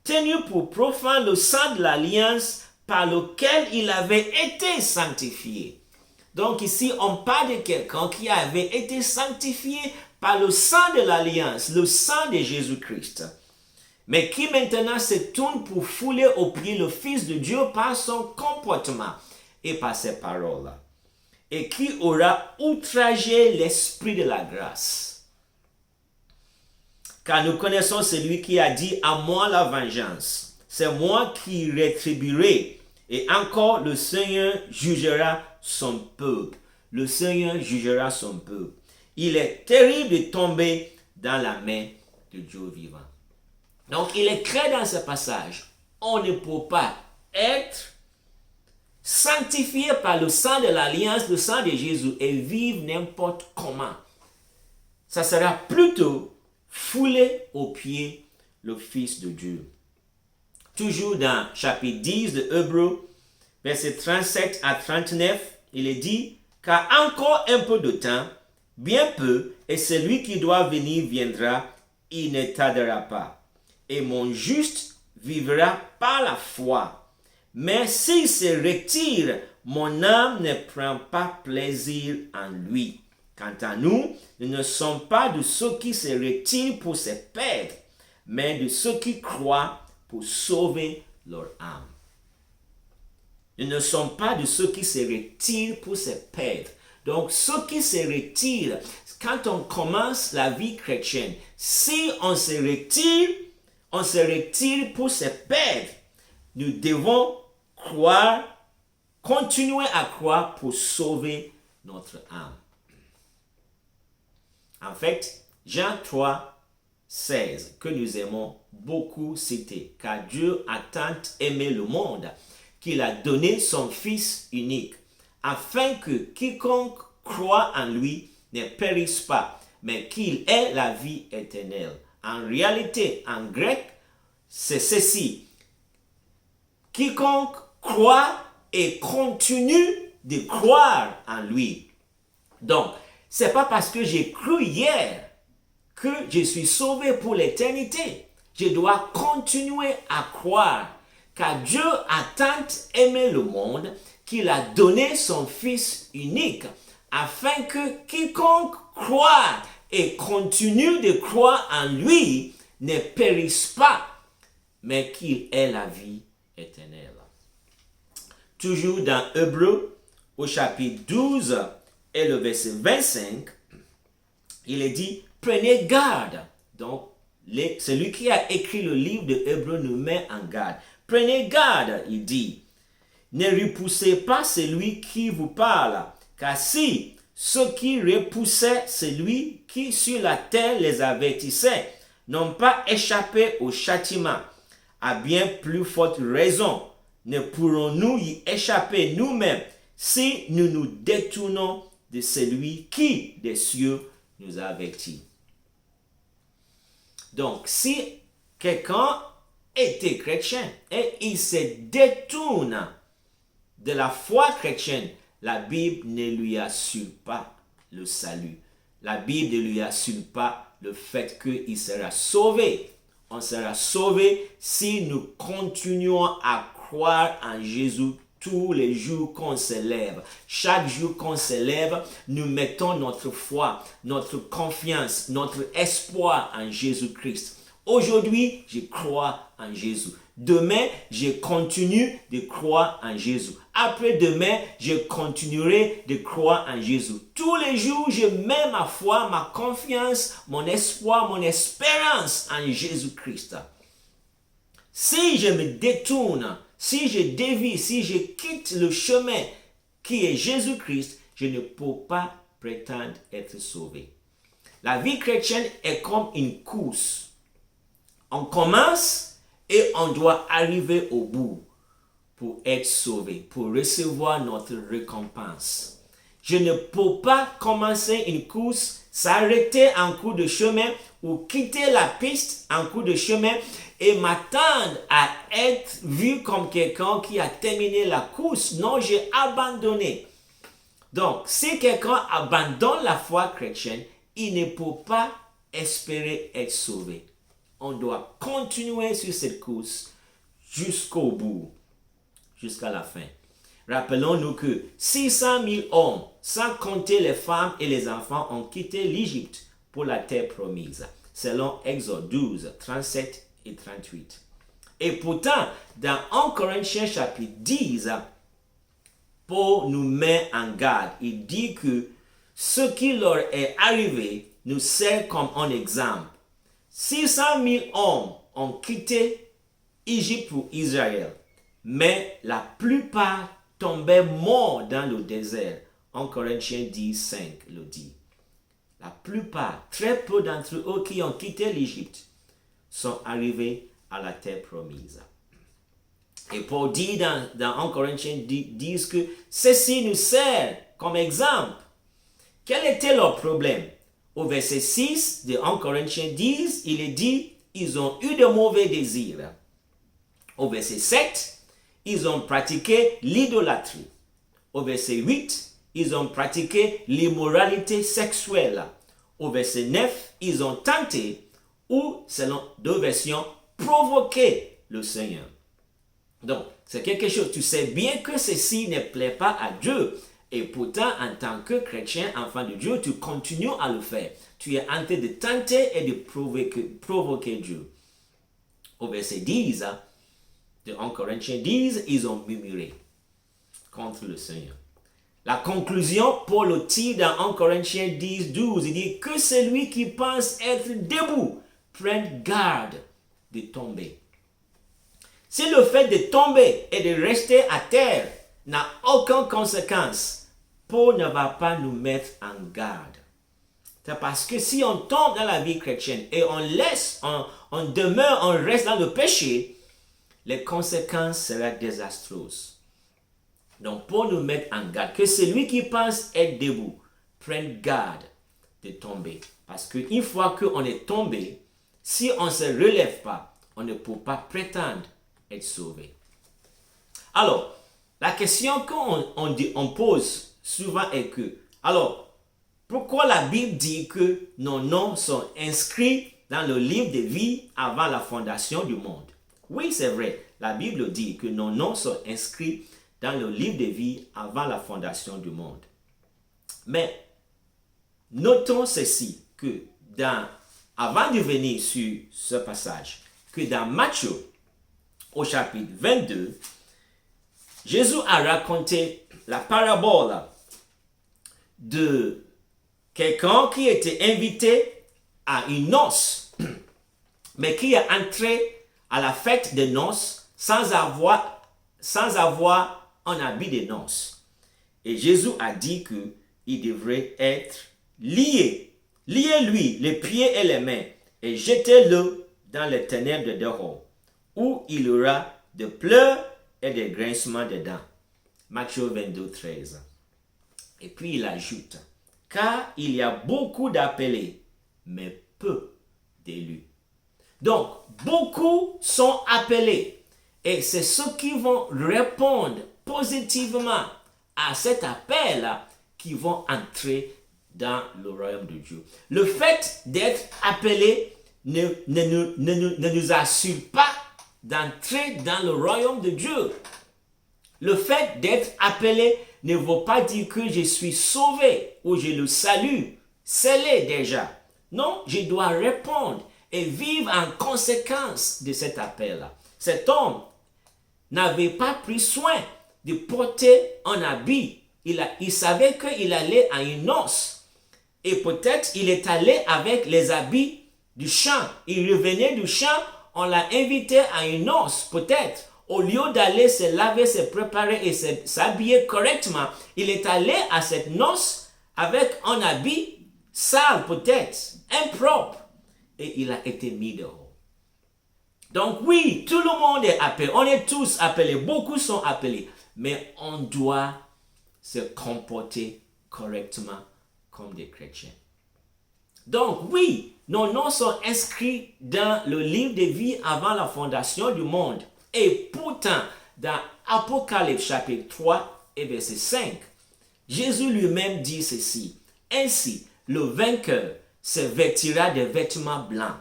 S1: tenu pour profane le sang de l'alliance par lequel il avait été sanctifié. Donc ici, on parle de quelqu'un qui avait été sanctifié par le sang de l'alliance, le sang de Jésus-Christ, mais qui maintenant se tourne pour fouler aux pieds le Fils de Dieu par son comportement et par ses paroles, et qui aura outragé l'esprit de la grâce. Car nous connaissons celui qui a dit, à moi la vengeance, c'est moi qui rétribuerai, et encore le Seigneur jugera son peuple. Le Seigneur jugera son peuple. Il est terrible de tomber dans la main de Dieu vivant. Donc, il est clair dans ce passage, on ne peut pas être sanctifié par le sang de l'alliance, le sang de Jésus, et vivre n'importe comment. Ça sera plutôt fouler aux pieds le Fils de Dieu. Toujours dans chapitre 10 de Hébreux, versets 37 à 39, il est dit, car encore un peu de temps, bien peu, et celui qui doit venir viendra, il ne tardera pas. Et mon juste vivra par la foi. Mais s'il se retire, mon âme ne prend pas plaisir en lui. Quant à nous, nous ne sommes pas de ceux qui se retirent pour se perdre, mais de ceux qui croient pour sauver leur âme. Nous ne sommes pas de ceux qui se retirent pour se perdre. Donc, ceux qui se retirent, quand on commence la vie chrétienne, si on se retire pour se perdre. Nous devons croire, continuer à croire pour sauver notre âme. En fait, Jean 3, 16, que nous aimons beaucoup citer, car Dieu a tant aimé le monde qu'il a donné son Fils unique, afin que quiconque croit en lui ne périsse pas, mais qu'il ait la vie éternelle. En réalité, en grec, c'est ceci. Quiconque croit et continue de croire en lui. Donc, ce n'est pas parce que j'ai cru hier que je suis sauvé pour l'éternité. Je dois continuer à croire, car Dieu a tant aimé le monde qu'il a donné son Fils unique, afin que quiconque croit et continue de croire en lui ne périsse pas, mais qu'il ait la vie éternelle. Toujours dans Hébreux, au chapitre 12 et le verset 25, il est dit, prenez garde. Donc, celui qui a écrit le livre de Hébreux nous met en garde. Prenez garde, il dit, ne repoussez pas celui qui vous parle, car si ceux qui repoussaient celui qui sur la terre les avertissait n'ont pas échappé au châtiment. À bien plus forte raison, ne pourrons-nous y échapper nous-mêmes si nous nous détournons de celui qui, des cieux, nous a avertis. Donc, si quelqu'un était chrétien et il se détourne de la foi chrétienne, la Bible ne lui assure pas le salut. La Bible ne lui assure pas le fait qu'il sera sauvé. On sera sauvé si nous continuons à croire en Jésus tous les jours qu'on se lève. Chaque jour qu'on se lève, nous mettons notre foi, notre confiance, notre espoir en Jésus-Christ. Aujourd'hui, je crois en Jésus. Demain, je continue de croire en Jésus. Après-demain, je continuerai de croire en Jésus. Tous les jours, je mets ma foi, ma confiance, mon espoir, mon espérance en Jésus-Christ. Si je me détourne, si je dévie, si je quitte le chemin qui est Jésus-Christ, je ne peux pas prétendre être sauvé. La vie chrétienne est comme une course. On commence et on doit arriver au bout pour être sauvé, pour recevoir notre récompense. Je ne peux pas commencer une course, s'arrêter en cours de chemin ou quitter la piste en cours de chemin et m'attendre à être vu comme quelqu'un qui a terminé la course. Non, j'ai abandonné. Donc, si quelqu'un abandonne la foi chrétienne, il ne peut pas espérer être sauvé. On doit continuer sur cette course jusqu'au bout, jusqu'à la fin. Rappelons-nous que 600 000 hommes, sans compter les femmes et les enfants, ont quitté l'Égypte pour la terre promise, selon Exode 12, 37 et 38. Et pourtant, dans 1 Corinthiens chapitre 10, Paul nous met en garde. Il dit que ce qui leur est arrivé nous sert comme un exemple. 600 000 hommes ont quitté l'Égypte pour Israël, mais la plupart tombaient morts dans le désert. 1 Corinthiens 10, 5 le dit. La plupart, très peu d'entre eux qui ont quitté l'Égypte, sont arrivés à la terre promise. Et Paul dit dans 1 Corinthiens 10 que ceci nous sert comme exemple. Quel était leur problème? Au verset 6 de 1 Corinthiens 10, il est dit, ils ont eu de mauvais désirs. Au verset 7, ils ont pratiqué l'idolâtrie. Au verset 8, ils ont pratiqué l'immoralité sexuelle. Au verset 9, ils ont tenté, ou selon deux versions, provoqué le Seigneur. Donc, c'est quelque chose, tu sais bien que ceci ne plaît pas à Dieu. Et pourtant, en tant que chrétien, enfant de Dieu, tu continues à le faire. Tu es en train de tenter et de provoquer Dieu. Au verset 10 de 1 Corinthiens 10, ils ont murmuré contre le Seigneur. La conclusion, Paul dit dans 1 Corinthiens 10, 12, il dit que celui qui pense être debout prenne garde de tomber. Si le fait de tomber et de rester à terre n'a aucune conséquence, Paul ne va pas nous mettre en garde. C'est parce que si on tombe dans la vie chrétienne et on demeure, on reste dans le péché, les conséquences seront désastreuses. Donc, pour nous mettre en garde, que celui qui pense être debout prenne garde de tomber. Parce qu'une fois qu'on est tombé, si on ne se relève pas, on ne peut pas prétendre être sauvé. Alors, la question qu'on pose souvent est que, alors, pourquoi la Bible dit que nos noms sont inscrits dans le livre de vie avant la fondation du monde? Oui, c'est vrai. La Bible dit que nos noms sont inscrits dans le livre de vie avant la fondation du monde. Mais, notons ceci, que avant de venir sur ce passage, que dans Matthieu, au chapitre 22, Jésus a raconté la parabole de quelqu'un qui était invité à une noce, mais qui est entré à la fête des noces sans avoir un habit de noces. Et Jésus a dit que il devrait être lié. Liez-lui les pieds et les mains et jetez-le dans les ténèbres de dehors, où il y aura des pleurs et des grincements de dents. Matthieu 22, 13. Et puis il ajoute, car il y a beaucoup d'appelés, mais peu d'élus. Donc, beaucoup sont appelés. Et c'est ceux qui vont répondre positivement à cet appel-là qui vont entrer dans le royaume de Dieu. Le fait d'être appelé ne nous assure pas d'entrer dans le royaume de Dieu. Le fait d'être appelé ne veut pas dire que je suis sauvé ou je le salue, scellé déjà. Non, je dois répondre et vivre en conséquence de cet appel-là. Cet homme n'avait pas pris soin de porter un habit. Il savait qu'il allait à une noce. Et peut-être il est allé avec les habits du champ. Il revenait du champ, on l'a invité à une noce, peut-être. Au lieu d'aller se laver, se préparer et s'habiller correctement, il est allé à cette noce avec un habit sale peut-être, impropre. Et il a été mis dehors. Donc oui, tout le monde est appelé. On est tous appelés. Beaucoup sont appelés. Mais on doit se comporter correctement comme des chrétiens. Donc oui, nos noms sont inscrits dans le livre de vie avant la fondation du monde. Et pourtant, dans Apocalypse chapitre 3 et verset 5, Jésus lui-même dit ceci. Ainsi, le vainqueur se vêtira de vêtements blancs.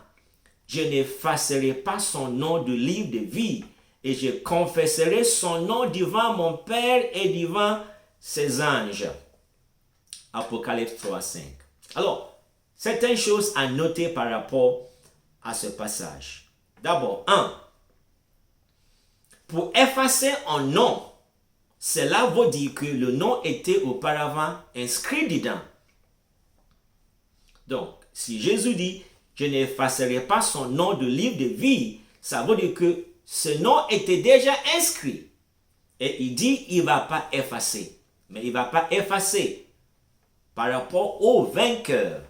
S1: Je n'effacerai pas son nom du livre de vie et je confesserai son nom devant mon Père et devant ses anges. Apocalypse 3, 5. Alors, certaines choses à noter par rapport à ce passage. D'abord, 1. Pour effacer un nom, cela veut dire que le nom était auparavant inscrit dedans. Donc, si Jésus dit, je n'effacerai pas son nom du livre de vie, ça veut dire que ce nom était déjà inscrit. Et il dit, il ne va pas effacer. Mais il ne va pas effacer par rapport au vainqueur.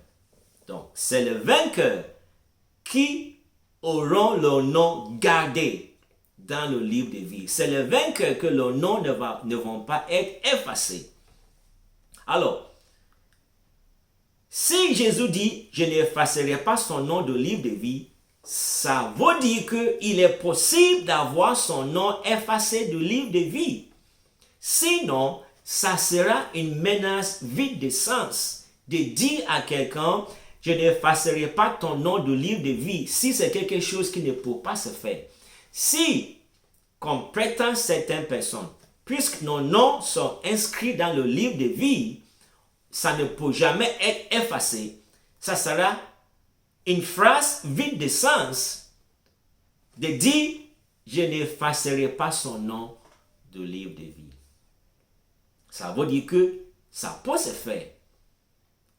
S1: Donc, c'est le vainqueur qui auront le nom gardé dans le livre de vie. C'est le vainqueur que le nom ne vont pas être effacés. Alors, si Jésus dit, je n'effacerai pas son nom du livre de vie, ça veut dire qu'il est possible d'avoir son nom effacé du livre de vie. Sinon, ça sera une menace vide de sens de dire à quelqu'un, je n'effacerai pas ton nom du livre de vie si c'est quelque chose qui ne peut pas se faire. Si, comme prétendent certaines personnes, puisque nos noms sont inscrits dans le livre de vie, ça ne peut jamais être effacé. Ça sera une phrase vide de sens de dire, je n'effacerai pas son nom du livre de vie. Ça veut dire que ça peut se faire.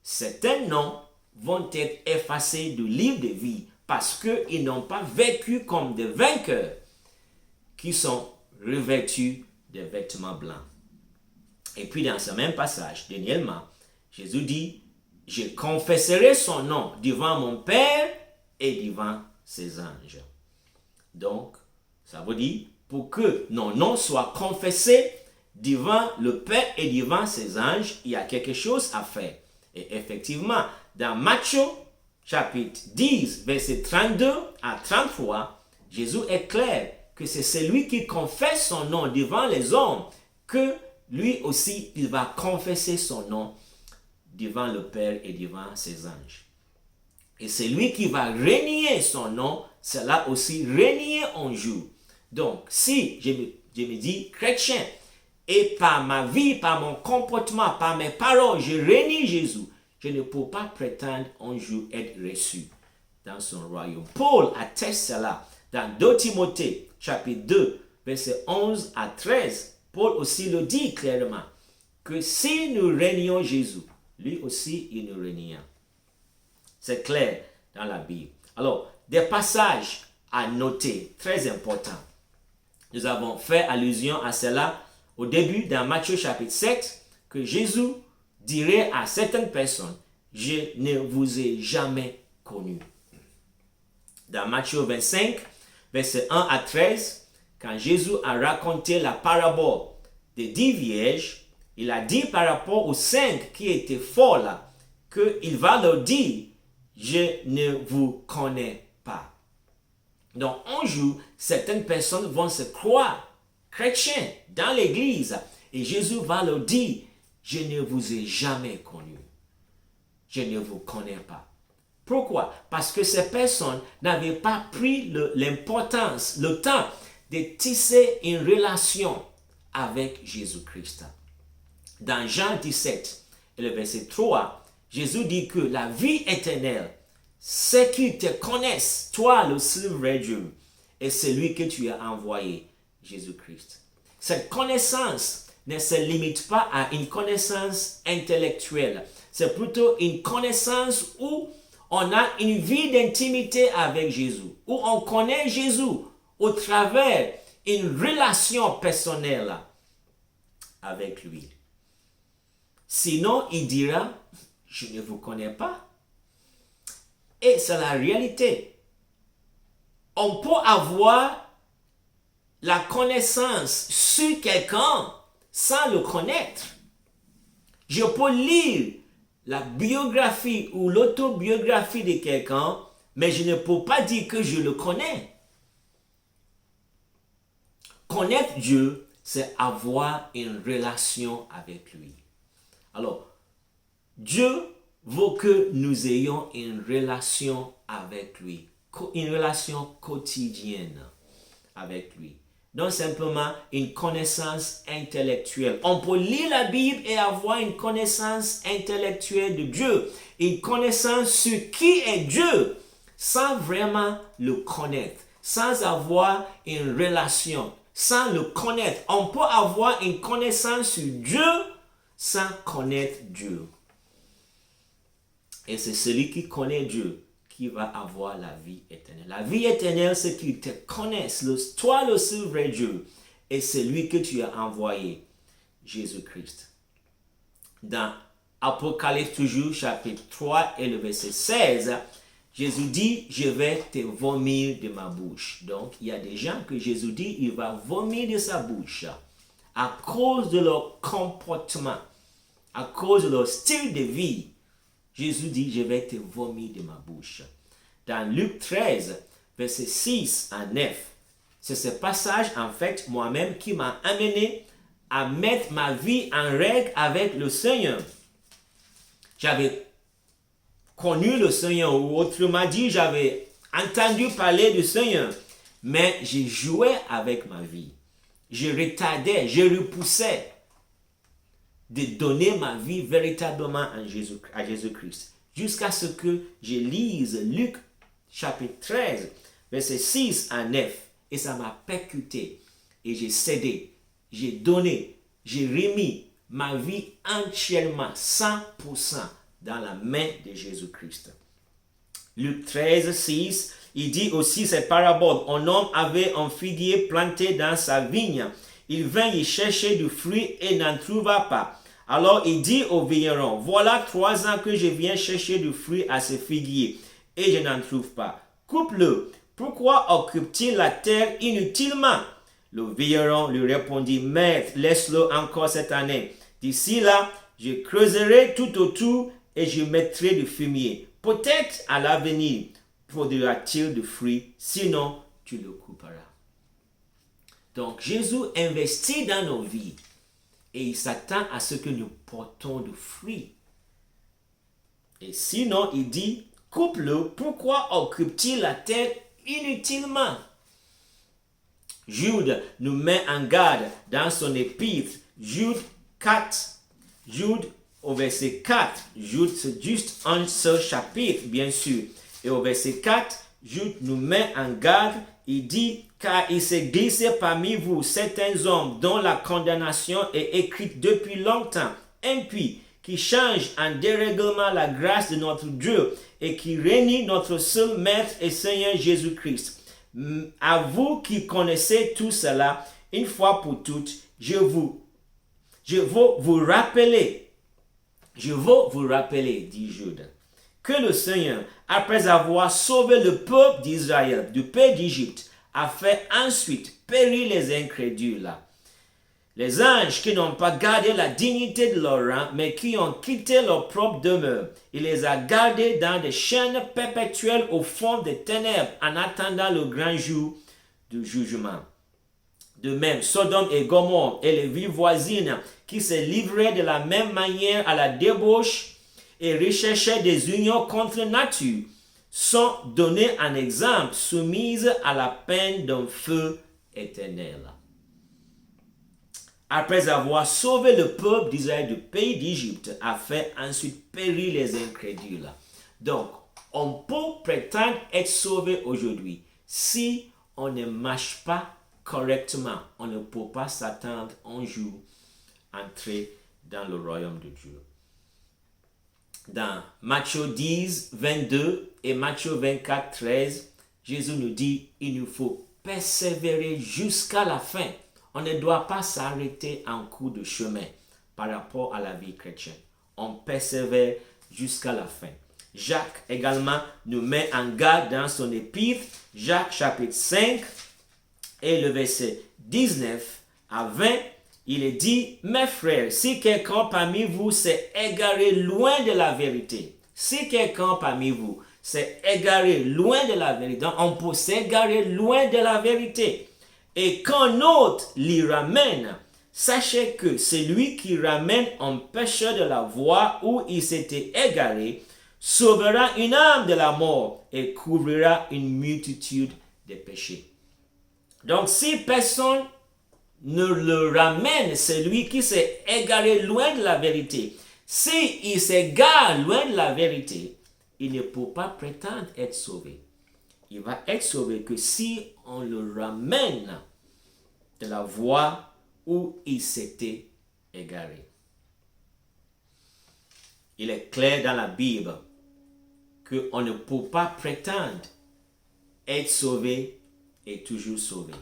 S1: Certains noms vont être effacés du livre de vie parce qu'ils n'ont pas vécu comme des vainqueurs qui sont revêtus de vêtements blancs. Et puis dans ce même passage, dernièrement, Jésus dit, je confesserai son nom devant mon Père et devant ses anges. Donc, ça veut dire, pour que nos noms soient confessés devant le Père et devant ses anges, il y a quelque chose à faire. Et effectivement, dans Matthieu chapitre 10, verset 32 à 33, Jésus est clair que c'est celui qui confesse son nom devant les hommes que lui aussi, il va confesser son nom devant le Père et devant ses anges. Et celui qui va renier son nom, cela aussi renier un jour. Donc, si je me dis chrétien, et par ma vie, par mon comportement, par mes paroles, je renie Jésus, je ne peux pas prétendre un jour être reçu dans son royaume. Paul atteste cela dans 2 Timothée, chapitre 2, versets 11 à 13. Paul aussi le dit clairement, que si nous renions Jésus, lui aussi il nous renie. C'est clair dans la Bible. Alors, des passages à noter, très importants. Nous avons fait allusion à cela au début dans Matthieu chapitre 7, que Jésus dirait à certaines personnes, je ne vous ai jamais connu. Dans Matthieu 25, versets 1 à 13, quand Jésus a raconté la parabole des 10 vierges, il a dit par rapport aux 5 qui étaient folles, qu'il va leur dire, je ne vous connais pas. Donc un jour, certaines personnes vont se croire chrétiens dans l'église et Jésus va leur dire, je ne vous ai jamais connu. Je ne vous connais pas. Pourquoi? Parce que ces personnes n'avaient pas pris l'importance, le temps de tisser une relation avec Jésus-Christ. Dans Jean 17, et le verset 3, Jésus dit que la vie éternelle, c'est qu'ils te connaissent, toi le seul vrai Dieu, et celui que tu as envoyé, Jésus-Christ. Cette connaissance ne se limite pas à une connaissance intellectuelle. C'est plutôt une connaissance où on a une vie d'intimité avec Jésus, où on connaît Jésus au travers d'une relation personnelle avec lui. Sinon, il dira, je ne vous connais pas. Et c'est la réalité. On peut avoir la connaissance sur quelqu'un sans le connaître. Je peux lire la biographie ou l'autobiographie de quelqu'un, mais je ne peux pas dire que je le connais. Connaître Dieu, c'est avoir une relation avec lui. Alors, Dieu veut que nous ayons une relation avec lui, une relation quotidienne avec lui. Non simplement une connaissance intellectuelle. On peut lire la Bible et avoir une connaissance intellectuelle de Dieu, une connaissance sur qui est Dieu, sans vraiment le connaître, sans avoir une relation, sans le connaître. On peut avoir une connaissance sur Dieu sans connaître Dieu. Et c'est celui qui connaît Dieu qui va avoir la vie éternelle. La vie éternelle, c'est qu'ils te connaissent, toi le seul vrai Dieu, et c'est lui que tu as envoyé, Jésus-Christ. Dans Apocalypse toujours, chapitre 3 et le verset 16, Jésus dit, je vais te vomir de ma bouche. Donc, il y a des gens que Jésus dit, il va vomir de sa bouche à cause de leur comportement, à cause de leur style de vie. Jésus dit, je vais te vomir de ma bouche. Dans Luc 13, verset 6 à 9, c'est ce passage, en fait, moi-même, qui m'a amené à mettre ma vie en règle avec le Seigneur. J'avais connu le Seigneur, ou autrement dit, j'avais entendu parler du Seigneur, mais j'ai joué avec ma vie. Je retardais, je repoussais de donner ma vie véritablement à Jésus-Christ. Jusqu'à ce que je lise Luc chapitre 13, verset 6 à 9. Et ça m'a percuté. Et j'ai cédé, j'ai donné, j'ai remis ma vie entièrement, 100% dans la main de Jésus-Christ. Luc 13, 6, il dit aussi cette parabole. Un homme avait un figuier planté dans sa vigne. Il vint y chercher du fruit et n'en trouva pas. Alors il dit au vigneron, voilà 3 ans que je viens chercher du fruit à ce figuier et je n'en trouve pas. Coupe-le. Pourquoi occupe-t-il la terre inutilement? Le vigneron lui répondit, maître, laisse-le encore cette année. D'ici là, je creuserai tout autour et je mettrai du fumier. Peut-être à l'avenir produira-t-il du fruit, sinon tu le couperas. Donc Jésus investit dans nos vies. Et il s'attend à ce que nous portons du fruit. Et sinon, il dit, coupe-le, pourquoi occupe-t-il la terre inutilement? Jude nous met en garde dans son épître, Jude 4, Jude au verset 4. Jude, c'est juste un seul chapitre, bien sûr. Et au verset 4, Jude nous met en garde, il dit, car il s'est glissé parmi vous certains hommes dont la condamnation est écrite depuis longtemps, impies, qui changent en dérèglement la grâce de notre Dieu et qui renie notre seul Maître et Seigneur Jésus-Christ. À vous qui connaissez tout cela, une fois pour toutes, je veux vous rappeler Je veux vous rappeler, dit Jude, que le Seigneur, après avoir sauvé le peuple d'Israël du pays d'Égypte, a fait ensuite périr les incrédules. Les anges qui n'ont pas gardé la dignité de leur rang, mais qui ont quitté leur propre demeure, il les a gardés dans des chaînes perpétuelles au fond des ténèbres en attendant le grand jour du jugement. De même, Sodome et Gomorrhe et les villes voisines qui se livraient de la même manière à la débauche et recherchaient des unions contre nature sont donnés en exemple, soumises à la peine d'un feu éternel. Après avoir sauvé le peuple d'Israël du pays d'Égypte, a fait ensuite périr les incrédules. Donc, on peut prétendre être sauvé aujourd'hui. Si on ne marche pas correctement, on ne peut pas s'attendre un jour à entrer dans le royaume de Dieu. Dans Matthieu 10, 22 et Matthieu 24, 13, Jésus nous dit, il nous faut persévérer jusqu'à la fin. On ne doit pas s'arrêter en cours de chemin par rapport à la vie chrétienne. On persévère jusqu'à la fin. Jacques également nous met en garde dans son épître, Jacques chapitre 5 et le verset 19 à 20. Il est dit, mes frères, si quelqu'un parmi vous s'est égaré loin de la vérité, si quelqu'un parmi vous s'est égaré loin de la vérité, donc on peut s'égarer loin de la vérité, et qu'un autre l'y ramène, sachez que celui qui ramène un pécheur de la voie où il s'était égaré sauvera une âme de la mort et couvrira une multitude de péchés. Donc si personne ne le ramène, celui qui s'est égaré loin de la vérité, s'il s'égare loin de la vérité, il ne peut pas prétendre être sauvé. Il va être sauvé que si on le ramène de la voie où il s'était égaré. Il est clair dans la Bible qu'on ne peut pas prétendre être sauvé et toujours sauvé.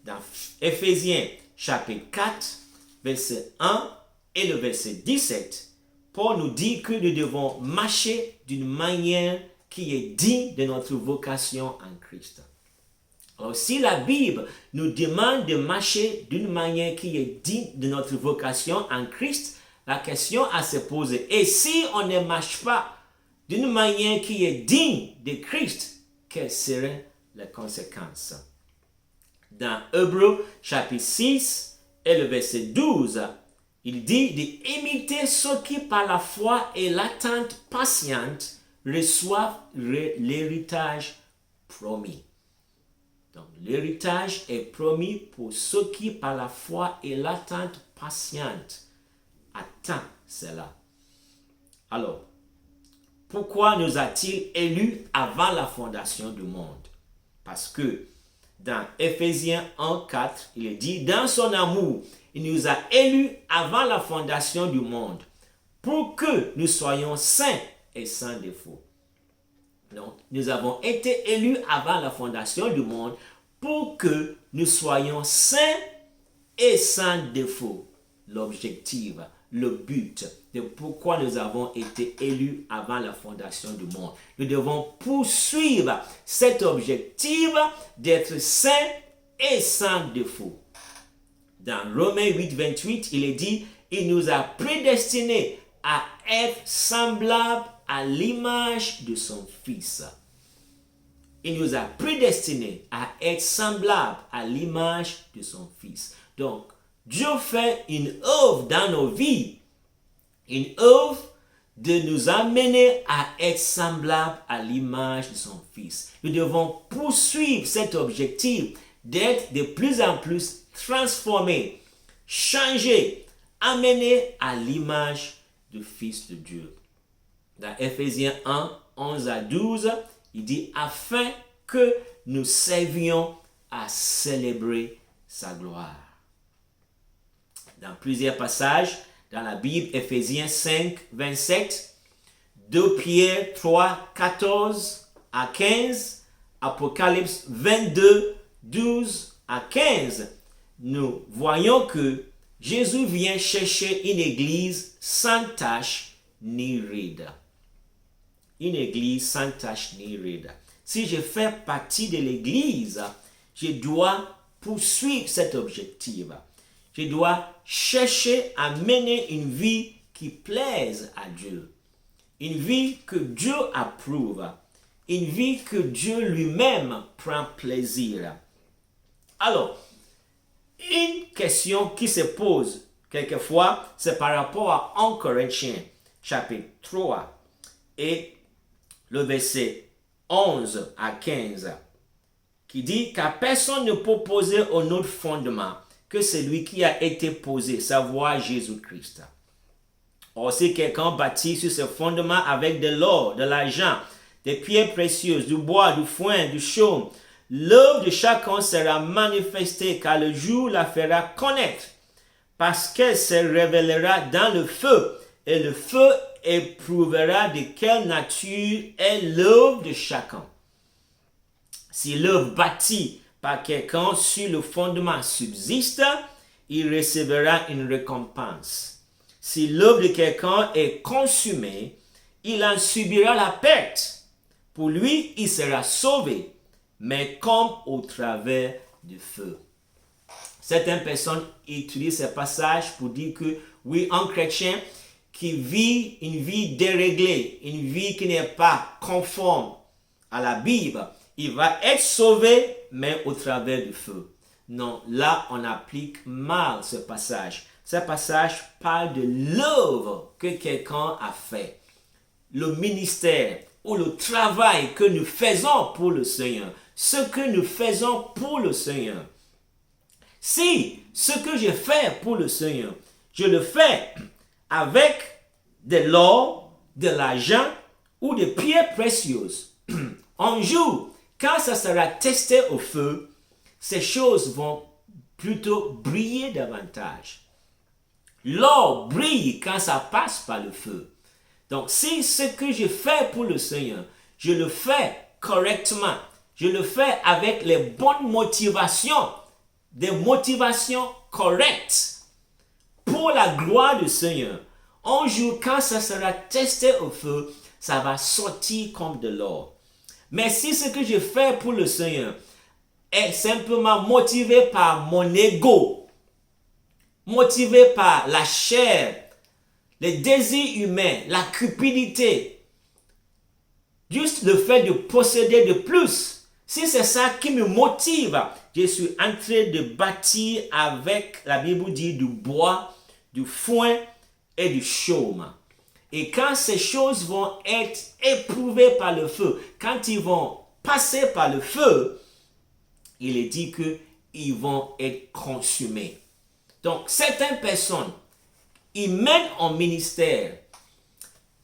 S1: Dans Éphésiens chapitre 4, verset 1 et le verset 17, Paul nous dit que nous devons marcher d'une manière qui est digne de notre vocation en Christ. Alors, si la Bible nous demande de marcher d'une manière qui est digne de notre vocation en Christ, la question à se poser, et si on ne marche pas d'une manière qui est digne de Christ, quelles seraient les conséquences? Dans Hébreux chapitre 6 et le verset 12, il dit d'imiter ceux qui par la foi et l'attente patiente reçoivent l'héritage promis. Donc, l'héritage est promis pour ceux qui, par la foi et l'attente patiente, attendent cela. Alors, pourquoi nous a-t-il élus avant la fondation du monde? Parce que dans Éphésiens 1, 4, il est dit, dans son amour, il nous a élus avant la fondation du monde pour que nous soyons saints et sans défaut. Donc, nous avons été élus avant la fondation du monde pour que nous soyons saints et sans défaut. L'objectif, le but de pourquoi nous avons été élus avant la fondation du monde. Nous devons poursuivre cet objectif d'être saints et sans défaut. Dans Romains 8, 28, il est dit, il nous a prédestinés à être semblables à l'image de son Fils. Il nous a prédestinés à être semblables à l'image de son Fils. Donc, Dieu fait une œuvre dans nos vies, une œuvre de nous amener à être semblables à l'image de son Fils. Nous devons poursuivre cet objectif d'être de plus en plus transformés, changés, amenés à l'image du Fils de Dieu. Dans Éphésiens 1, 11 à 12, il dit « afin que nous servions à célébrer sa gloire ». Dans plusieurs passages, dans la Bible, Éphésiens 5, 27, 2 Pierre 3, 14 à 15, Apocalypse 22, 12 à 15, nous voyons que Jésus vient chercher une église sans tache ni ride. Une église sans tache ni ride. Si je fais partie de l'église, je dois poursuivre cet objectif. Je dois chercher à mener une vie qui plaise à Dieu. Une vie que Dieu approuve. Une vie que Dieu lui-même prend plaisir. Alors, une question qui se pose quelquefois, c'est par rapport à 1 Corinthiens, chapitre 3, et le verset 11 à 15, qui dit car personne ne peut poser un autre fondement que celui qui a été posé, savoir Jésus-Christ. Or, si quelqu'un bâtit sur ce fondement avec de l'or, de l'argent, des pierres précieuses, du bois, du foin, du chaume, l'œuvre de chacun sera manifestée, car le jour la fera connaître, parce qu'elle se révélera dans le feu, et le feu éprouvera de quelle nature est l'œuvre de chacun. Si l'œuvre bâtie par quelqu'un sur le fondement subsiste, il recevra une récompense. Si l'œuvre de quelqu'un est consumée, il en subira la perte. Pour lui, il sera sauvé, mais comme au travers du feu. Certaines personnes utilisent ce passage pour dire que oui, un chrétien qui vit une vie déréglée, une vie qui n'est pas conforme à la Bible, il va être sauvé, mais au travers du feu. Non, là, on applique mal ce passage. Ce passage parle de l'œuvre que quelqu'un a fait, le ministère ou le travail que nous faisons pour le Seigneur, ce que nous faisons pour le Seigneur. Si ce que je fais pour le Seigneur, je le fais avec de l'or, de l'argent ou des pierres précieuses, un jour, quand ça sera testé au feu, ces choses vont plutôt briller davantage. L'or brille quand ça passe par le feu. Donc, si ce que je fais pour le Seigneur, je le fais correctement, je le fais avec les bonnes motivations, des motivations correctes pour la gloire du Seigneur, un jour, quand ça sera testé au feu, ça va sortir comme de l'or. Mais si ce que je fais pour le Seigneur est simplement motivé par mon ego, motivé par la chair, les désirs humains, la cupidité, juste le fait de posséder de plus, si c'est ça qui me motive, je suis en train de bâtir avec, la Bible dit, du bois, du foin et du chaume. Et quand ces choses vont être éprouvées par le feu, quand ils vont passer par le feu, il est dit qu'ils vont être consumés. Donc, certaines personnes, ils mènent un ministère,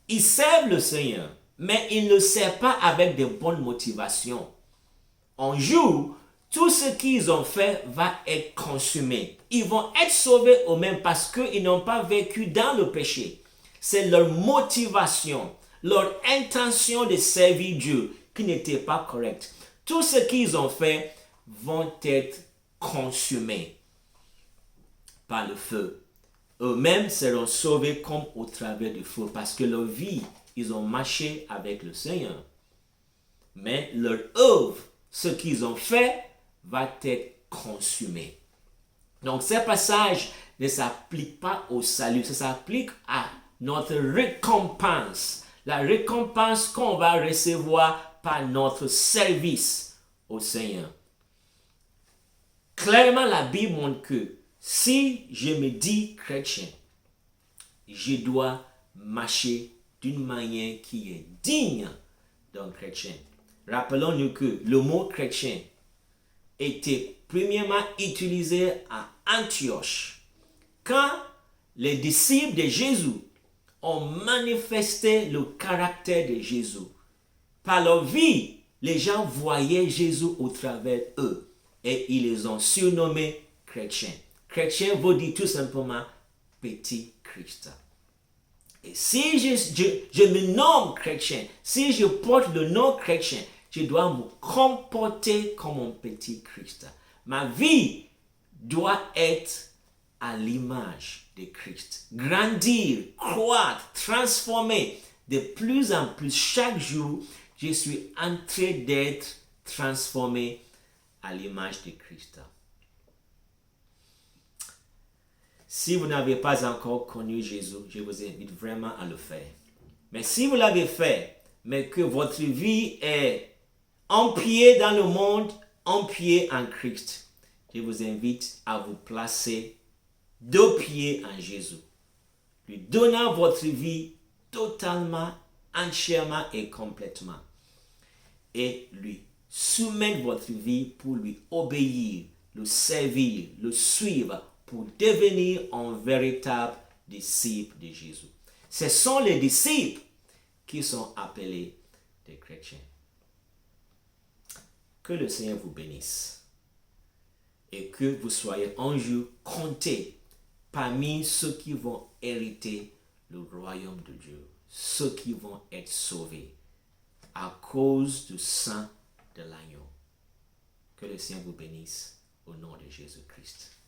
S1: ils servent le Seigneur, mais ils ne le servent pas avec de bonnes motivations. Un jour, tout ce qu'ils ont fait va être consumé. Ils vont être sauvés eux-mêmes parce qu'ils n'ont pas vécu dans le péché. C'est leur motivation, leur intention de servir Dieu qui n'était pas correcte. Tout ce qu'ils ont fait vont être consumés par le feu. Eux-mêmes seront sauvés comme au travers du feu parce que leur vie, ils ont marché avec le Seigneur. Mais leur œuvre, ce qu'ils ont fait, va être consumé. Donc, ce passage ne s'applique pas au salut, ça s'applique à notre récompense, la récompense qu'on va recevoir par notre service au Seigneur. Clairement, la Bible montre que si je me dis chrétien, je dois marcher d'une manière qui est digne d'un chrétien. Rappelons-nous que le mot chrétien était premièrement utilisé à Antioche. Quand les disciples de Jésus ont manifesté le caractère de Jésus, par leur vie, les gens voyaient Jésus au travers eux et ils les ont surnommés chrétiens. Chrétien veut dire tout simplement petit Christ. Et si je me nomme chrétien, si je porte le nom chrétien, je dois me comporter comme un petit Christ. Ma vie doit être à l'image de Christ. Grandir, croître, transformer de plus en plus chaque jour, je suis en train d'être transformé à l'image de Christ. Si vous n'avez pas encore connu Jésus, je vous invite vraiment à le faire. Mais si vous l'avez fait, mais que votre vie est un pied dans le monde, un pied en Christ, je vous invite à vous placer 2 pieds en Jésus, lui donnant votre vie totalement, entièrement et complètement, et lui soumettre votre vie pour lui obéir, le servir, le suivre, pour devenir un véritable disciple de Jésus. Ce sont les disciples qui sont appelés des chrétiens. Que le Seigneur vous bénisse et que vous soyez un jour comptés parmi ceux qui vont hériter le royaume de Dieu, ceux qui vont être sauvés à cause du sang de l'agneau. Que le Seigneur vous bénisse au nom de Jésus-Christ.